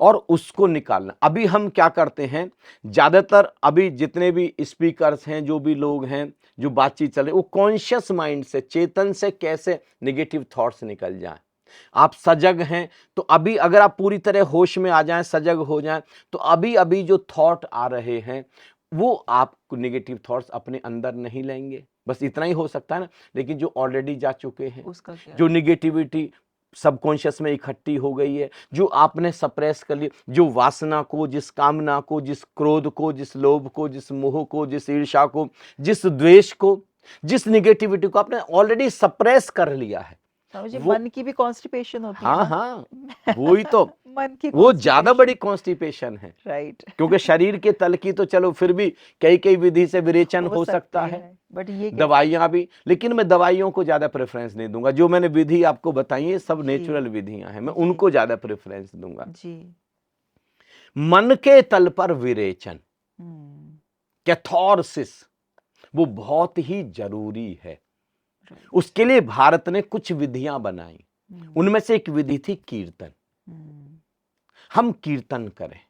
B: और उसको निकालना, अभी हम क्या करते हैं, ज्यादातर अभी जितने भी स्पीकर्स हैं, जो भी लोग हैं, जो बातचीत चल रही, वो कॉन्शियस माइंड से, चेतन से कैसे नेगेटिव थॉट्स निकल जाएं। आप सजग हैं तो अभी अगर आप पूरी तरह होश में आ जाएं, सजग हो जाएं, तो अभी अभी जो थॉट आ रहे हैं वो आप नेगेटिव थॉट्स अपने अंदर नहीं लेंगे, बस इतना ही हो सकता है ना। लेकिन जो ऑलरेडी जा चुके हैं, उसका क्या, जो नेगेटिविटी सबकॉन्शियस में इकट्ठी हो गई है, जो आपने सप्रेस कर लिया, जो वासना को, जिस कामना को, जिस क्रोध को, जिस लोभ को, जिस मोह को, जिस ईर्ष्या को, जिस द्वेष को, जिस नेगेटिविटी को आपने ऑलरेडी सप्रेस कर लिया है,
A: मन की भी कॉन्स्टिपेशन होती है।
B: हाँ, वही तो मन की वो ज्यादा बड़ी कॉन्स्टिपेशन है राइट। क्योंकि शरीर के तल की तो चलो फिर भी कई विधि से विरेचन हो सकता है, बट ये दवाइयां भी, लेकिन मैं दवाइयों को ज्यादा प्रेफरेंस नहीं दूंगा। जो मैंने विधि आपको बताई है सब नेचुरल विधियां हैं, मैं उनको ज्यादा प्रेफरेंस दूंगा जी। मन के तल पर विरेचन, कैथारसिस, वो बहुत ही जरूरी है। उसके लिए भारत ने कुछ विधियां बनाई। उनमें से एक विधि थी कीर्तन। हम कीर्तन करें,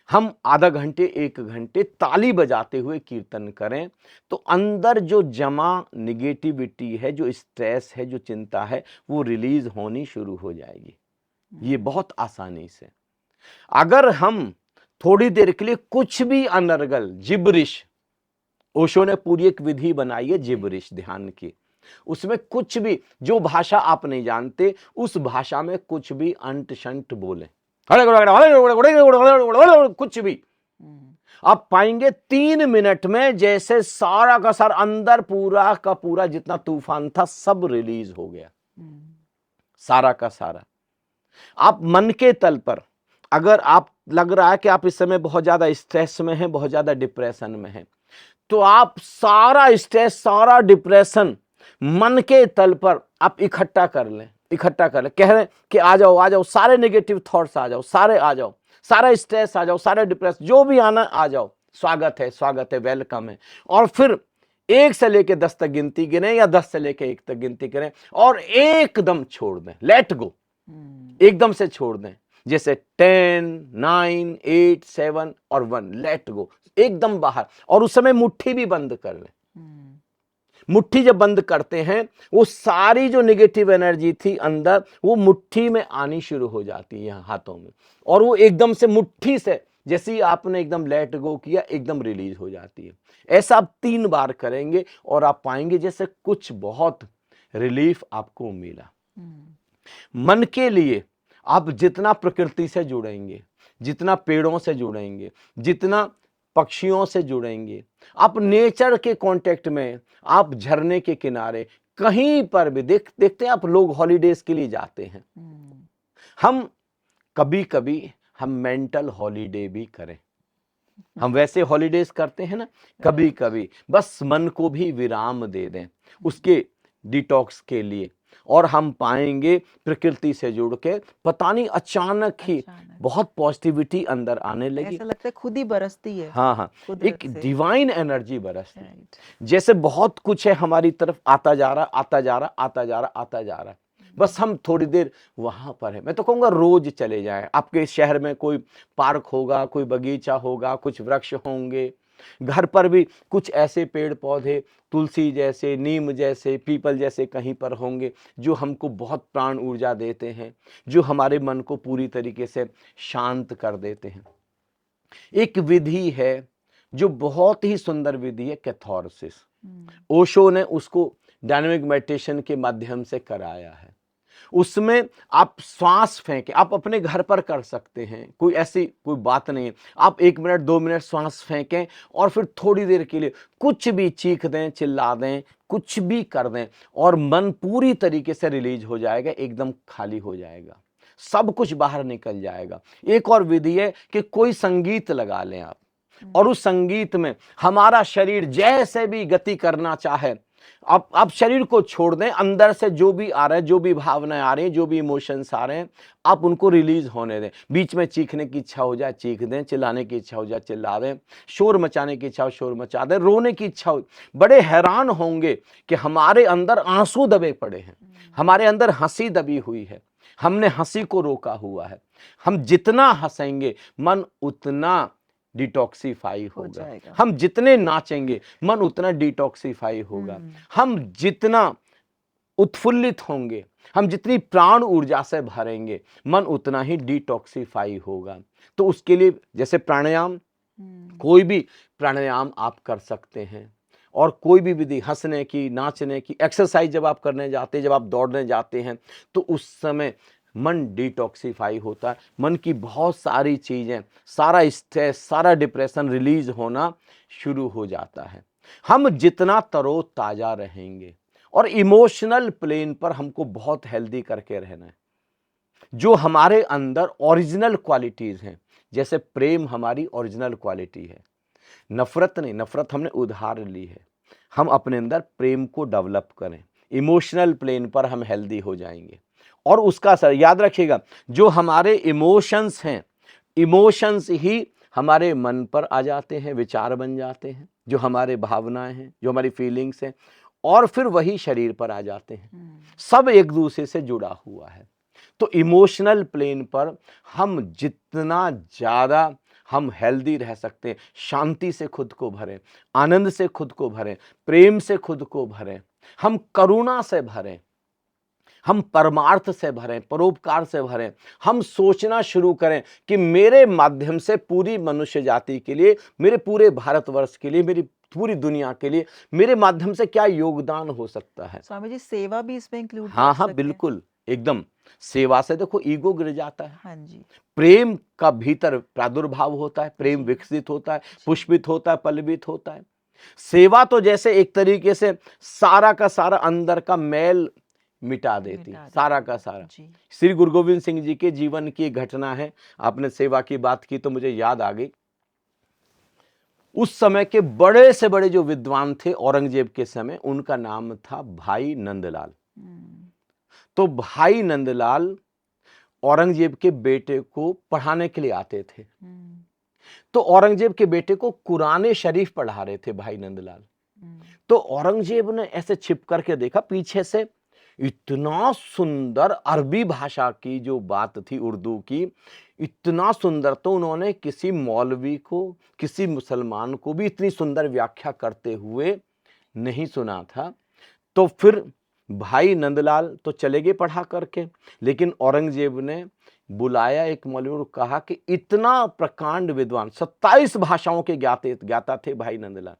B: हम आधा घंटे 1 घंटे ताली बजाते हुए कीर्तन करें, तो अंदर जो जमा निगेटिविटी है, जो स्ट्रेस है, जो चिंता है, वो रिलीज होनी शुरू हो जाएगी। ये बहुत आसानी से। अगर हम थोड़ी देर के लिए कुछ भी अनर्गल जिब्रिश, ओशो ने पूरी एक विधि बनाई है जिब्रिश ध्यान की, उसमें कुछ भी जो भाषा आप नहीं जानते उस भाषा में कुछ भी अंट शंट बोले, कुछ भी, आप पाएंगे 3 मिनट में जैसे सारा का सारा अंदर पूरा का पूरा जितना तूफान था सब रिलीज हो गया, सारा का सारा। आप मन के तल पर, अगर आप लग रहा है कि आप इस समय बहुत ज्यादा स्ट्रेस में हैं, बहुत ज्यादा डिप्रेशन में हैं, तो आप सारा स्ट्रेस, सारा डिप्रेशन मन के तल पर आप इकट्ठा कर लें, कह रहे हैं कि आ जाओ, सारे नेगेटिव थॉट्स आ जाओ, सारे आ जाओ, सारा स्ट्रेस आ जाओ, सारे डिप्रेस जो भी आना आ जाओ, स्वागत है, वेलकम है। और फिर 1 से लेके 10 तक गिनती गिने या 10 से लेके 1 तक गिनती करें और एकदम छोड़ दें, लेट गो, एकदम से छोड़ दें। जैसे 10, 9, 8, 7 और 1, लेट गो, एकदम बाहर। और उस समय मुट्ठी भी बंद कर लें। मुट्ठी जब बंद करते हैं, वो सारी जो नेगेटिव एनर्जी थी अंदर, वो मुट्ठी में आनी शुरू हो जाती है यहाँ हाथों में, और वो एकदम से मुट्ठी से जैसे ही आपने एकदम लेट गो किया, एकदम रिलीज हो जाती है। ऐसा आप 3 बार करेंगे और आप पाएंगे जैसे कुछ बहुत रिलीफ आपको मिला। मन के लिए आप जितना प्रकृति से जुड़ेंगे, जितना पेड़ों से जुड़ेंगे, जितना पक्षियों से जुड़ेंगे, आप नेचर के कांटेक्ट में, आप झरने के किनारे कहीं पर भी देखते हैं आप लोग हॉलीडेज के लिए जाते हैं। हम कभी कभी हम मेंटल हॉलीडे भी करें। हम वैसे हॉलीडेज करते हैं ना, कभी कभी बस मन को भी विराम दे दें उसके डिटॉक्स के लिए, और हम पाएंगे प्रकृति से जुड़ के पता नहीं अचानक ही बहुत पॉजिटिविटी अंदर आने लगी।
A: ऐसा लगता है खुद ही बरसती है।
B: हाँ, एक डिवाइन एनर्जी बरसती है। जैसे बहुत कुछ है हमारी तरफ आता जा रहा, बस हम थोड़ी देर वहां पर है। मैं तो कहूँगा रोज चले जाएं। आपके शहर में कोई पार्क होगा, कोई बगीचा होगा, कुछ वृक्ष होंगे, घर पर भी कुछ ऐसे पेड़ पौधे तुलसी जैसे, नीम जैसे, पीपल जैसे कहीं पर होंगे जो हमको बहुत प्राण ऊर्जा देते हैं, जो हमारे मन को पूरी तरीके से शांत कर देते हैं। एक विधि है जो बहुत ही सुंदर विधि है, कैथारसिस। ओशो ने उसको डायनामिक मेडिटेशन के माध्यम से कराया है। उसमें आप श्वास फेंकें, आप अपने घर पर कर सकते हैं, कोई ऐसी कोई बात नहीं है। आप 1 मिनट 2 मिनट श्वास फेंकें और फिर थोड़ी देर के लिए कुछ भी चीख दें, चिल्ला दें, कुछ भी कर दें, और मन पूरी तरीके से रिलीज हो जाएगा, एकदम खाली हो जाएगा, सब कुछ बाहर निकल जाएगा। एक और विधि है कि कोई संगीत लगा लें आप, और उस संगीत में हमारा शरीर जैसे भी गति करना चाहे, आप शरीर को छोड़ दें, अंदर से जो भी आ रहा है, जो भी भावनाएं आ रही हैं, जो भी इमोशंस आ रहे हैं, आप उनको रिलीज होने दें। बीच में चीखने की इच्छा हो जाए चीख दें, चिल्लाने की इच्छा हो जाए चिल्ला दें, शोर मचाने की इच्छा हो शोर मचा दें, रोने की इच्छा हो। बड़े हैरान होंगे कि हमारे अंदर आंसू दबे पड़े हैं, हमारे अंदर हंसी दबी हुई है, हमने हंसी को रोका हुआ है। हम जितना हंसेंगे मन उतना डिटॉक्सिफाई होगा, हम जितने नाचेंगे मन उतना डिटॉक्सिफाई होगा, हम जितना उत्फुल्लित होंगे, हम जितनी प्राण ऊर्जा से भरेंगे, मन उतना ही डिटॉक्सिफाई होगा। तो उसके लिए जैसे प्राणायाम, कोई भी प्राणायाम आप कर सकते हैं, और कोई भी विधि, हंसने की, नाचने की, एक्सरसाइज जब आप करने जाते हैं, जब आप दौड़ने जाते हैं, तो उस समय मन डिटॉक्सिफाई होता है, मन की बहुत सारी चीजें, सारा स्ट्रेस, सारा डिप्रेशन रिलीज होना शुरू हो जाता है। हम जितना तरोताजा रहेंगे, और इमोशनल प्लेन पर हमको बहुत हेल्दी करके रहना है। जो हमारे अंदर ओरिजिनल क्वालिटीज हैं, जैसे प्रेम हमारी ओरिजिनल क्वालिटी है, नफरत नहीं, नफरत हमने उधार ली है। हम अपने अंदर प्रेम को डेवलप करें, इमोशनल प्लेन पर हम हेल्दी हो जाएंगे। और उसका असर याद रखिएगा, जो हमारे इमोशंस हैं, इमोशंस ही हमारे मन पर आ जाते हैं, विचार बन जाते हैं, जो हमारे भावनाएं हैं, जो हमारी फीलिंग्स हैं, और फिर वही शरीर पर आ जाते हैं। सब एक दूसरे से जुड़ा हुआ है। तो इमोशनल प्लेन पर हम जितना ज़्यादा हम हेल्दी रह सकते हैं, शांति से खुद को भरें, आनंद से खुद को भरें, प्रेम से खुद को भरें, हम करुणा से भरें, हम परमार्थ से भरें, परोपकार से भरें, हम सोचना शुरू करें कि मेरे माध्यम से पूरी मनुष्य जाति के लिए, मेरे पूरे भारतवर्ष के लिए, मेरी पूरी दुनिया के लिए मेरे माध्यम से क्या योगदान हो सकता है।
A: स्वामी जी, सेवा भी इसमें इंक्लूड
B: हाँ हाँ, बिल्कुल, एकदम। सेवा से देखो ईगो गिर जाता है।
A: हाँ जी।
B: प्रेम का भीतर प्रादुर्भाव होता है, प्रेम विकसित होता है, पुष्पित होता है, पल्लवित होता है। सेवा तो जैसे एक तरीके से सारा का सारा अंदर का मैल मिटा देती, सारा का सारा। श्री गुरु गोविंद सिंह जी के जीवन की घटना है, आपने सेवा की बात की तो मुझे याद आ गई। उस समय के बड़े से बड़े जो विद्वान थे औरंगजेब के समय, उनका नाम था भाई नंदलाल। तो भाई नंदलाल औरंगजेब के बेटे को पढ़ाने के लिए आते थे। तो औरंगजेब के बेटे को कुरान शरीफ पढ़ा रहे थे भाई नंदलाल। तो औरंगजेब ने ऐसे छिप करके देखा पीछे से, इतना सुंदर अरबी भाषा की जो बात थी, उर्दू की, इतना सुंदर तो उन्होंने किसी मौलवी को, किसी मुसलमान को भी इतनी सुंदर व्याख्या करते हुए नहीं सुना था। तो फिर भाई नंदलाल तो चले गए पढ़ा करके, लेकिन औरंगजेब ने बुलाया एक मौलवी और कहा कि इतना प्रकांड विद्वान, 27 भाषाओं के ज्ञाता थे भाई नंदलाल,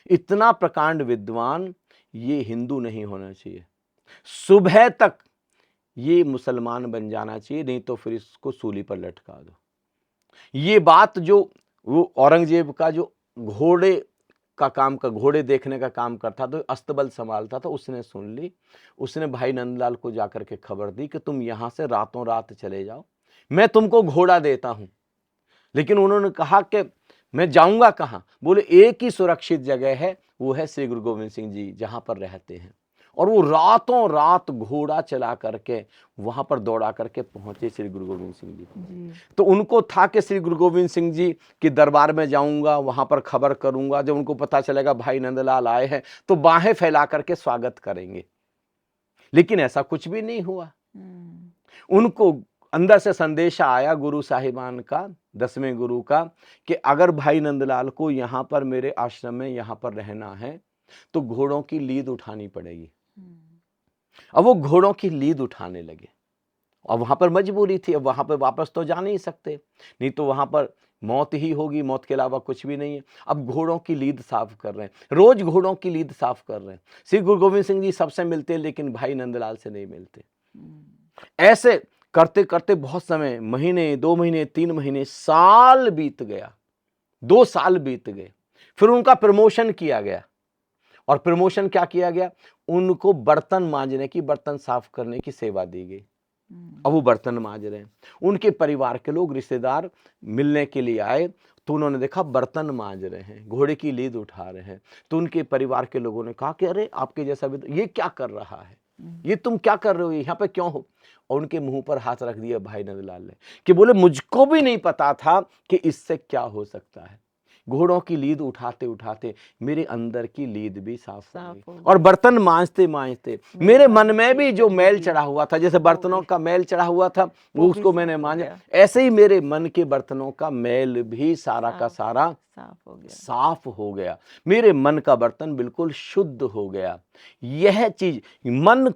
B: इतना प्रकांड विद्वान ये हिंदू नहीं होना चाहिए, सुबह तक ये मुसलमान बन जाना चाहिए, नहीं तो फिर इसको सूली पर लटका दो। ये बात जो वो औरंगजेब का जो घोड़े देखने का काम करता, तो अस्तबल संभालता था, उसने सुन ली। उसने भाई नंदलाल को जाकर के खबर दी कि तुम यहां से रातों रात चले जाओ, मैं तुमको घोड़ा देता हूं। लेकिन उन्होंने कहा कि मैं जाऊंगा कहां? बोले एक ही सुरक्षित जगह है, वो है श्री गुरु गोविंद सिंह जी जहां पर रहते हैं। और वो रातों रात घोड़ा चला करके वहां पर दौड़ा करके पहुंचे श्री गुरु गोविंद सिंह जी। तो उनको था कि श्री गुरु गोविंद सिंह जी के दरबार में जाऊंगा, वहां पर खबर करूंगा, जब उनको पता चलेगा भाई नंदलाल आए हैं तो बाहें फैला करके स्वागत करेंगे। लेकिन ऐसा कुछ भी नहीं हुआ। उनको अंदर से संदेशा आया गुरु साहिबान का, 10वें गुरु का, कि अगर भाई नंदलाल को यहाँ पर मेरे आश्रम में यहाँ पर रहना है तो घोड़ों की लीद उठानी पड़ेगी। अब वो घोड़ों की लीद उठाने लगे, और वहां पर मजबूरी थी, अब वहां पर वापस तो जा नहीं सकते, नहीं तो वहां पर मौत ही होगी, मौत के अलावा कुछ भी नहीं है। अब घोड़ों की लीद साफ कर रहे हैं, रोज घोड़ों की लीद साफ कर रहे हैं। श्री गुरु गोविंद सिंह जी सबसे मिलते, लेकिन भाई नंदलाल से नहीं मिलते। ऐसे करते करते बहुत समय, महीने, 2 महीने, 3 महीने, साल बीत गया, 2 साल बीत गए। फिर उनका प्रमोशन किया गया, और प्रमोशन क्या किया गया? उनको बर्तन मांजने की, बर्तन साफ करने की सेवा दी गई। अब वो बर्तन मांज रहे हैं, उनके परिवार के लोग, रिश्तेदार मिलने के लिए आए, तो उन्होंने देखा बर्तन मांज रहे हैं, घोड़े की लीद उठा रहे हैं। तो उनके परिवार के लोगों ने कहा कि अरे आपके जैसा भी ये क्या कर रहा है, ये तुम क्या कर रहे हो, यहाँ पे क्यों हो? और उनके मुंह पर हाथ रख दिया भाई नंदलाल ने, कि बोले मुझको भी नहीं पता था कि इससे क्या हो सकता है। घोड़ों की लीद उठाते उठाते मेरे अंदर की लीद भी साफ हो गई, और बर्तन मांजते मांजते मेरे मन में भी जो मैल चढ़ा हुआ था, जैसे बर्तनों का मैल चढ़ा हुआ था, वो उसको मैंने मांजा, ऐसे ही मेरे मन के बर्तनों का मैल भी सारा का सारा साफ हो गया। मेरे मन का बर्तन बिल्कुल शुद्ध हो गया। यह चीज, मन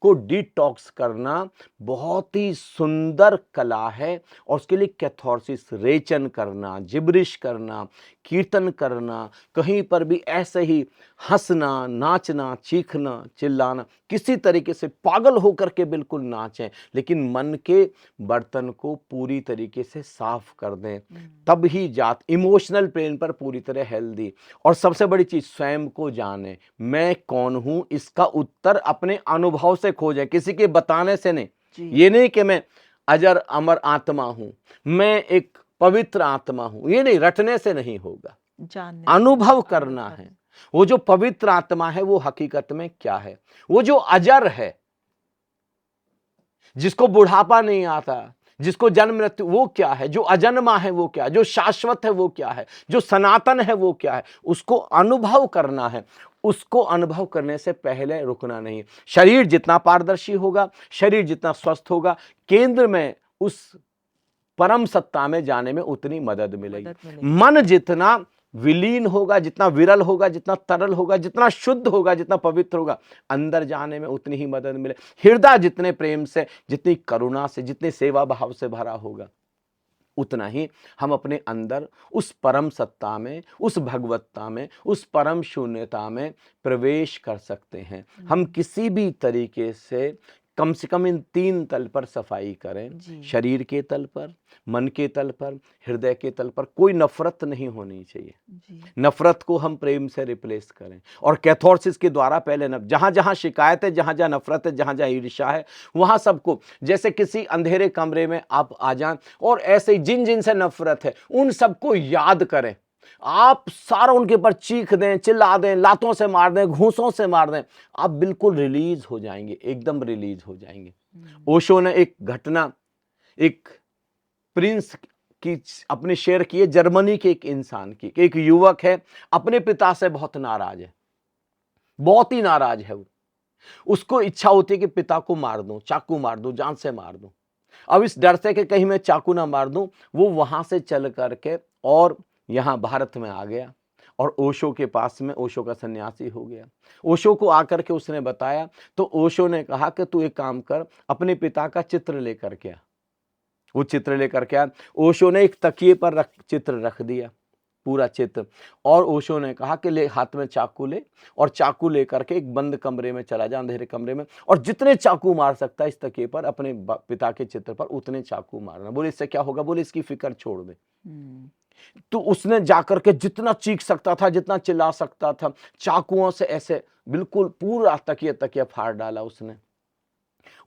B: को डिटॉक्स करना बहुत ही सुंदर कला है, और उसके लिए कैथार्सिस, रेचन करना, जिब्रिश करना, कीर्तन करना, कहीं पर भी ऐसे ही हंसना, नाचना, चीखना, चिल्लाना, किसी तरीके से पागल होकर के बिल्कुल नाचें, लेकिन मन के बर्तन को पूरी तरीके से साफ कर दें, तब ही जात इमोशनल प्लेन पर पूरी तरह हेल्दी। और सबसे बड़ी चीज, स्वयं को जाने, मैं कौन हूं, इसका उत्तर अपने अनुभव से खोजें, किसी के बताने से नहीं। ये नहीं कि मैं अजर अमर आत्मा हूं, मैं एक पवित्र आत्मा हूं, ये नहीं, रटने से नहीं होगा, अनुभव करना है। वो जो पवित्र आत्मा है वो हकीकत में क्या है? वो जो अजर है, जिसको बुढ़ापा नहीं आता, जिसको जन्म मृत्यु वो क्या है, जो अजन्मा है वो क्या है, जो शाश्वत है वो क्या है, जो सनातन है वो क्या है, उसको अनुभव करना है। उसको अनुभव करने से पहले रुकना नहीं। शरीर जितना पारदर्शी होगा, शरीर जितना स्वस्थ होगा, केंद्र में उस परम सत्ता में जाने में उतनी मदद मिलेगी। मन जितना विलीन होगा, जितना विरल होगा, जितना तरल होगा, जितना शुद्ध होगा, जितना पवित्र होगा, अंदर जाने में उतनी ही मदद मिले। हृदय जितने प्रेम से, जितनी करुणा से, जितने सेवा भाव से भरा होगा, उतना ही हम अपने अंदर उस परम सत्ता में, उस भगवत्ता में, उस परम शून्यता में प्रवेश कर सकते हैं। हम किसी भी तरीके से कम इन 3 तल पर सफाई करें, शरीर के तल पर, मन के तल पर, हृदय के तल पर। कोई नफरत नहीं होनी चाहिए। नफरत को हम प्रेम से रिप्लेस करें, और कैथोरसिस के द्वारा पहले जहां जहां शिकायत है, जहां जहां नफरत है, जहां जहां ईर्ष्या है, वहां सबको, जैसे किसी अंधेरे कमरे में आप आ जाएं और ऐसे जिन जिन से नफरत है उन सबको याद करें। आप सारा उनके ऊपर चीख दें, चिल्ला दें, लातों से मार दें, घूंसों से मार दें, आप बिल्कुल रिलीज हो जाएंगे, एकदम रिलीज हो जाएंगे। ओशो ने एक घटना, एक प्रिंस की अपने शेयर की है, जर्मनी के एक इंसान की। एक युवक है, अपने पिता से बहुत नाराज है, बहुत ही नाराज है वो। उसको इच्छा होती है कि पिता को मार दूं, चाकू मार दूं, जान से मार दूं। अब इस डर से कि कहीं मैं चाकू ना मार दूं, वो वहां से चल करके और यहाँ भारत में आ गया, और ओशो के पास में, ओशो का सन्यासी हो गया। ओशो को आकर के उसने बताया, तो ओशो ने कहा कि तू एक काम कर, अपने पिता का चित्र लेकर के आ। वो चित्र लेकर के आया। ओशो ने एक तकिए पर चित्र रख दिया, पूरा चित्र, और ओशो ने कहा कि ले, हाथ में चाकू ले, और चाकू लेकर के एक बंद कमरे में चला जा, अंधेरे कमरे में, और जितने चाकू मार सकता है इस तकिए पर, अपने पिता के चित्र पर, उतने चाकू मारना। बोले इससे क्या होगा? बोले इसकी फिक्र छोड़ दे। तो उसने जाकर के जितना चीख सकता था, जितना चिल्ला सकता था, चाकुओं से ऐसे बिल्कुल पूरा तकिया फाड़ डाला उसने।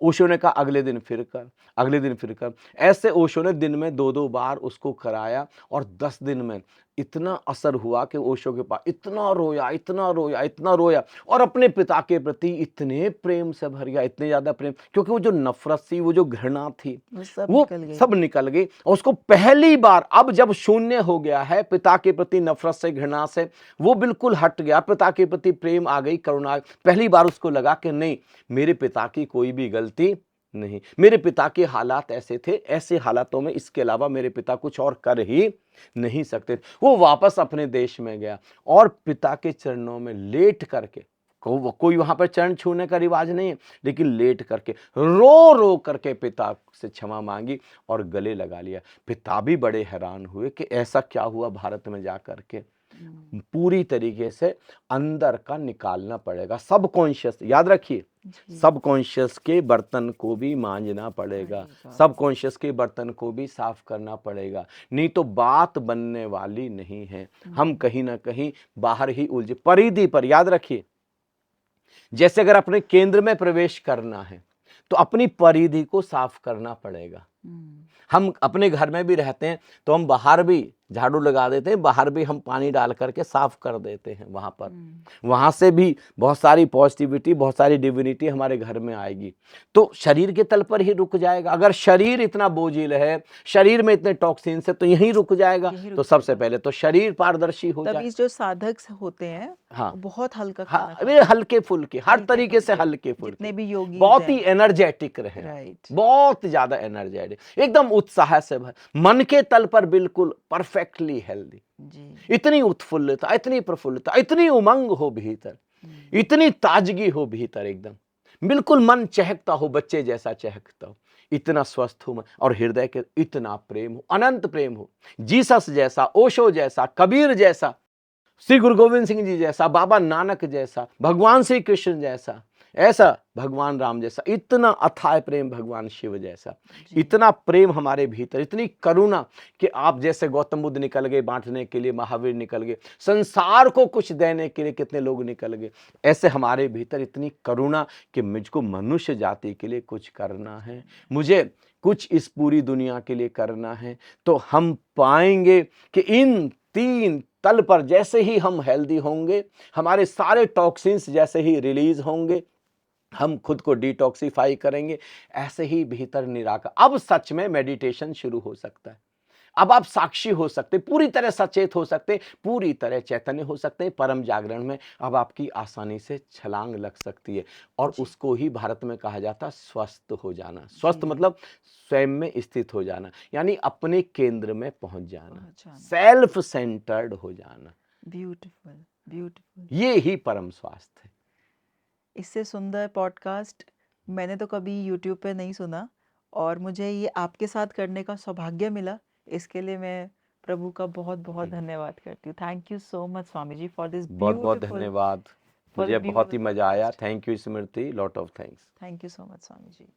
B: ओशो ने कहा अगले दिन फिर कर, अगले दिन फिर कर। ऐसे ओशो ने दिन में 2-2 बार उसको कराया, और 10 दिन में इतना असर हुआ कि ओशो के पास इतना रोया, इतना रोया, इतना रोया, और अपने पिता के प्रति इतने प्रेम से भर गया, इतने ज्यादा प्रेम, क्योंकि वो जो नफरत थी, वो जो घृणा थी, वो सब निकल गई। और उसको पहली बार, अब जब शून्य हो गया है पिता के प्रति नफरत से, घृणा से, वो बिल्कुल हट गया, पिता के प्रति प्रेम आ गई, करुणा। पहली बार उसको लगा कि नहीं, मेरे पिता की कोई भी गलती नहीं, मेरे पिता के हालात ऐसे थे, ऐसे हालातों में इसके अलावा मेरे पिता कुछ और कर ही नहीं सकते। वो वापस अपने देश में गया, और पिता के चरणों में लेट करके, कोई वहां पर चरण छूने का रिवाज नहीं है, लेकिन लेट करके, रो रो करके पिता से क्षमा मांगी और गले लगा लिया। पिता भी बड़े हैरान हुए कि ऐसा क्या हुआ भारत में जाकर के। पूरी तरीके से अंदर का निकालना पड़ेगा, सबकॉन्शियस, याद रखिए, सबकॉन्शियस के बर्तन को भी मांजना पड़ेगा, सबकॉन्शियस के बर्तन को भी साफ करना पड़ेगा, नहीं तो बात बनने वाली नहीं है। हम कहीं ना कहीं बाहर ही उलझे, परिधि पर, याद रखिए, जैसे अगर अपने केंद्र में प्रवेश करना है तो अपनी परिधि को साफ करना पड़ेगा। हम अपने घर में भी रहते हैं तो हम बाहर भी झाड़ू लगा देते हैं, बाहर भी हम पानी डाल करके साफ कर देते हैं वहां पर, वहां से भी बहुत सारी पॉजिटिविटी, बहुत सारी डिविनिटी हमारे घर में आएगी। तो शरीर के तल पर ही रुक जाएगा। अगर शरीर इतना बोझिल है, शरीर में इतने टॉक्सिन्स है, तो यहीं रुक जाएगा। तो सबसे पहले तो शरीर पारदर्शी हो जाए।
A: तभी जो साधक होते हैं,
B: हाँ,
A: बहुत हल्का
B: वे हल्के फुल्के, हर तरीके से हल्के फुल्के,
A: जितने भी योगी
B: बहुत ही एनर्जेटिक रहे, बहुत ज्यादा एनर्जेटिक, एकदम उत्साह से भर, मन के तल पर बिल्कुल परफेक्टली हेल्दी, इतनी उत्फुल्लता, इतनी प्रफुल्लता, इतनी उमंग हो भीतर, इतनी ताजगी हो भीतर, एकदम बिल्कुल मन चहकता हो, बच्चे जैसा चहकता हो, इतना स्वस्थ हो, और हृदय के इतना प्रेम हो, अनंत प्रेम हो, जीसस जैसा, ओशो जैसा, कबीर जैसा, श्री गुरु गोविंद सिंह जी जैसा, बाबा नानक जैसा, भगवान श्री कृष्ण जैसा, ऐसा भगवान राम जैसा, इतना अथाह प्रेम भगवान शिव जैसा, इतना प्रेम हमारे भीतर, इतनी करुणा कि आप जैसे गौतम बुद्ध निकल गए बांटने के लिए, महावीर निकल गए संसार को कुछ देने के लिए, कितने लोग निकल गए, ऐसे हमारे भीतर इतनी करुणा कि मुझको मनुष्य जाति के लिए कुछ करना है, मुझे कुछ इस पूरी दुनिया के लिए करना है। तो हम पाएंगे कि इन 3 तल पर जैसे ही हम हेल्दी होंगे, हमारे सारे टॉक्सिन्स जैसे ही रिलीज होंगे, हम खुद को डिटॉक्सिफाई करेंगे, ऐसे ही भीतर निराकार। अब सच में मेडिटेशन शुरू हो सकता है। अब आप साक्षी हो सकते, पूरी तरह सचेत हो सकते, पूरी तरह चैतन्य हो सकते हैं। परम जागरण में अब आपकी आसानी से छलांग लग सकती है, और
A: जी।
B: उसको ही भारत में कहा जाता है स्वस्थ हो जाना। स्वस्थ
A: जी।
B: मतलब स्वयं में स्थित हो जाना, यानी अपने केंद्र में पहुंच जाना,
A: बहुत जाना।
B: सेल्फ सेंटर्ड हो जाना।
A: Beautiful, beautiful.
B: ये ही परम स्वास्थ्य है।
A: इससे सुंदर पॉडकास्ट मैंने तो कभी यूट्यूब पे नहीं सुना, और मुझे ये आपके साथ करने का सौभाग्य मिला। इसके लिए मैं प्रभु का बहुत बहुत धन्यवाद करती हूँ। Thank you so much Swami ji for this
B: बहुत बहुत
A: ब्यूटीफुल
B: धन्यवाद,
A: फॉर द
B: मुझे बहुत ही
A: ब्यूटीफुल
B: मजा आया।
A: Podcast.
B: Thank you Smriti, lot of thanks.
A: Thank you so much Swami ji.